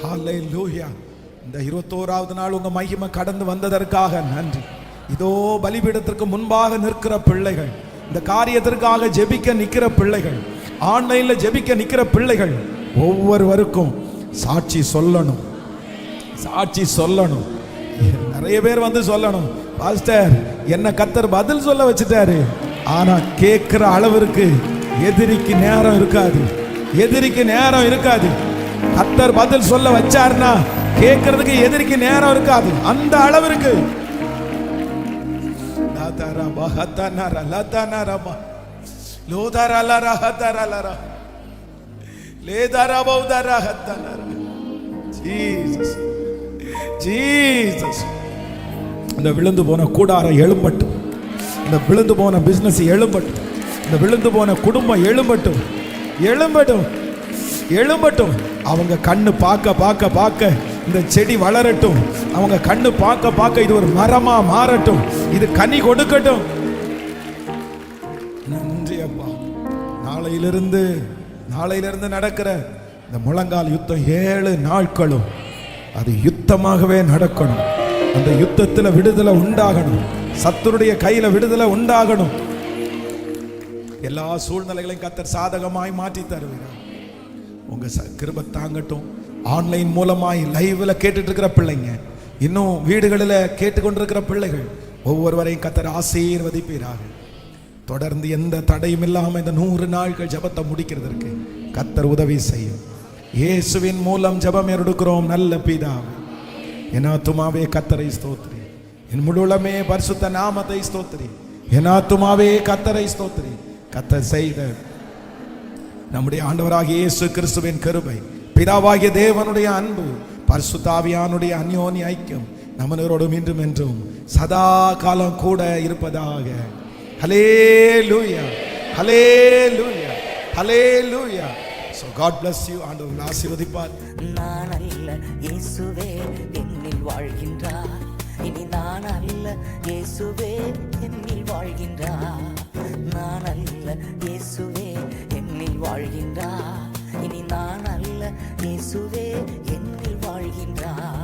Hallelujah. இந்த 21வது நாள் உங்க மகிமை கடந்து வந்ததற்காக நன்றி. இதோ பலிபீடத்திற்கு முன்பாக நிற்கிற பிள்ளைகள், இந்த காரியத்திற்காக ஜெபிக்க நிற்கிற பிள்ளைகள், ஆன்லைன்ல ஜெபிக்க நிற்கிற பிள்ளைகள் ஒவ்வொருவருக்கும் சாட்சி சொல்லணும், சாட்சி சொல்லணும். நிறைய பேர் வந்து சொல்லணும், பாஸ்டர் என்ன கர்த்தர் பதில் சொல்ல வச்சுட்டாரு. ஆனா கேட்கிற அளவிற்கு எதிரிக்கு நேரம் இருக்காது, எதிரிக்கு நேரம் இருக்காது. கர்த்தர் பதில் சொல்ல வச்சாருன்னா கேட்கறதுக்கு எதிரிக்கு நேரம் இருக்காது. அந்த அளவிற்கு இந்த விழுந்து போன கூடாரம் எழும்பட்டும், இந்த விழுந்து போன பிசினஸ் எழும்பட்டும், இந்த விழுந்து போன குடும்பம் எழும்பட்டும், எழும்பட்டும், எழும்பட்டும். அவங்க கண்ணு பார்க்க பார்க்க பார்க்க இந்த செடி வளரட்டும், அவங்க கண்ணு பார்க்க பார்க்க இது ஒரு மரமா மாறட்டும், இது கனி கொடுக்கட்டும். நன்றி அப்பா. நாளையிலிருந்து நடக்கிற இந்த முழங்கால் யுத்தம் 7 நாட்களும் அது யுத்தமாகவே நடக்கணும். அந்த யுத்தத்தில் விடுதலை உண்டாகணும், சத்துருடைய கையில விடுதலை உண்டாகணும். எல்லா சூழ்நிலைகளையும் கர்த்தர் சாதகமாய் மாற்றி தருவீங்க. உங்க கிருபை தாங்கட்டும். ஆன்லைன் மூலமாய் லைவ்ல கேட்டுட்டு இருக்கிற பிள்ளைங்க, இன்னும் வீடுகளில் கேட்டுக்கொண்டிருக்கிற பிள்ளைகள் ஒவ்வொருவரையும் கர்த்தர் ஆசீர்வதிப்பீராக. தொடர்ந்து எந்த தடையும் இல்லாமல் இந்த 100 நாட்கள் ஜெபத்தை முடிக்கிறதற்கு கர்த்தர் உதவி செய்யும். இயேசுவின் மூலம் ஜெபம் எடுக்கிறோம் நல்ல பிதாவே. என் ஆத்துமாவே கர்த்தரை ஸ்தோத்திரி, என் முழுமே பரிசுத்த நாமத்தை ஸ்தோத்திரி. என் ஆத்துமாவே கர்த்தரை ஸ்தோத்திரி. கர்த்தர் செய்த நம்முடைய ஆண்டவராகிய இயேசு கிறிஸ்துவின் கிருபை, பிதாவாகிய தேவனுடைய அன்பு, பரிசுத்த ஆவியானுடைய அந்யோன்ய ஐக்கியம் நம்மளோடும் இன்றும் என்றும் சதா காலம் கூட இருப்பதாக. ஹல்லேலூயா, ஹல்லேலூயா, ஹல்லேலூயா. So God bless you. ஆண்டவர் ஆசீர்வதிப்பார்.
நான் அல்ல இயேசுவே என்னில் வாழ்கின்றார், இனி நான் அல்ல இயேசுவே என்னில் வாழ்கின்றார். நான் அல்ல இயேசுவே என்னில் வாழ்கின்றார், இனி நான் அல்ல இயேசுவே என்னில் வாழ்கின்றார்.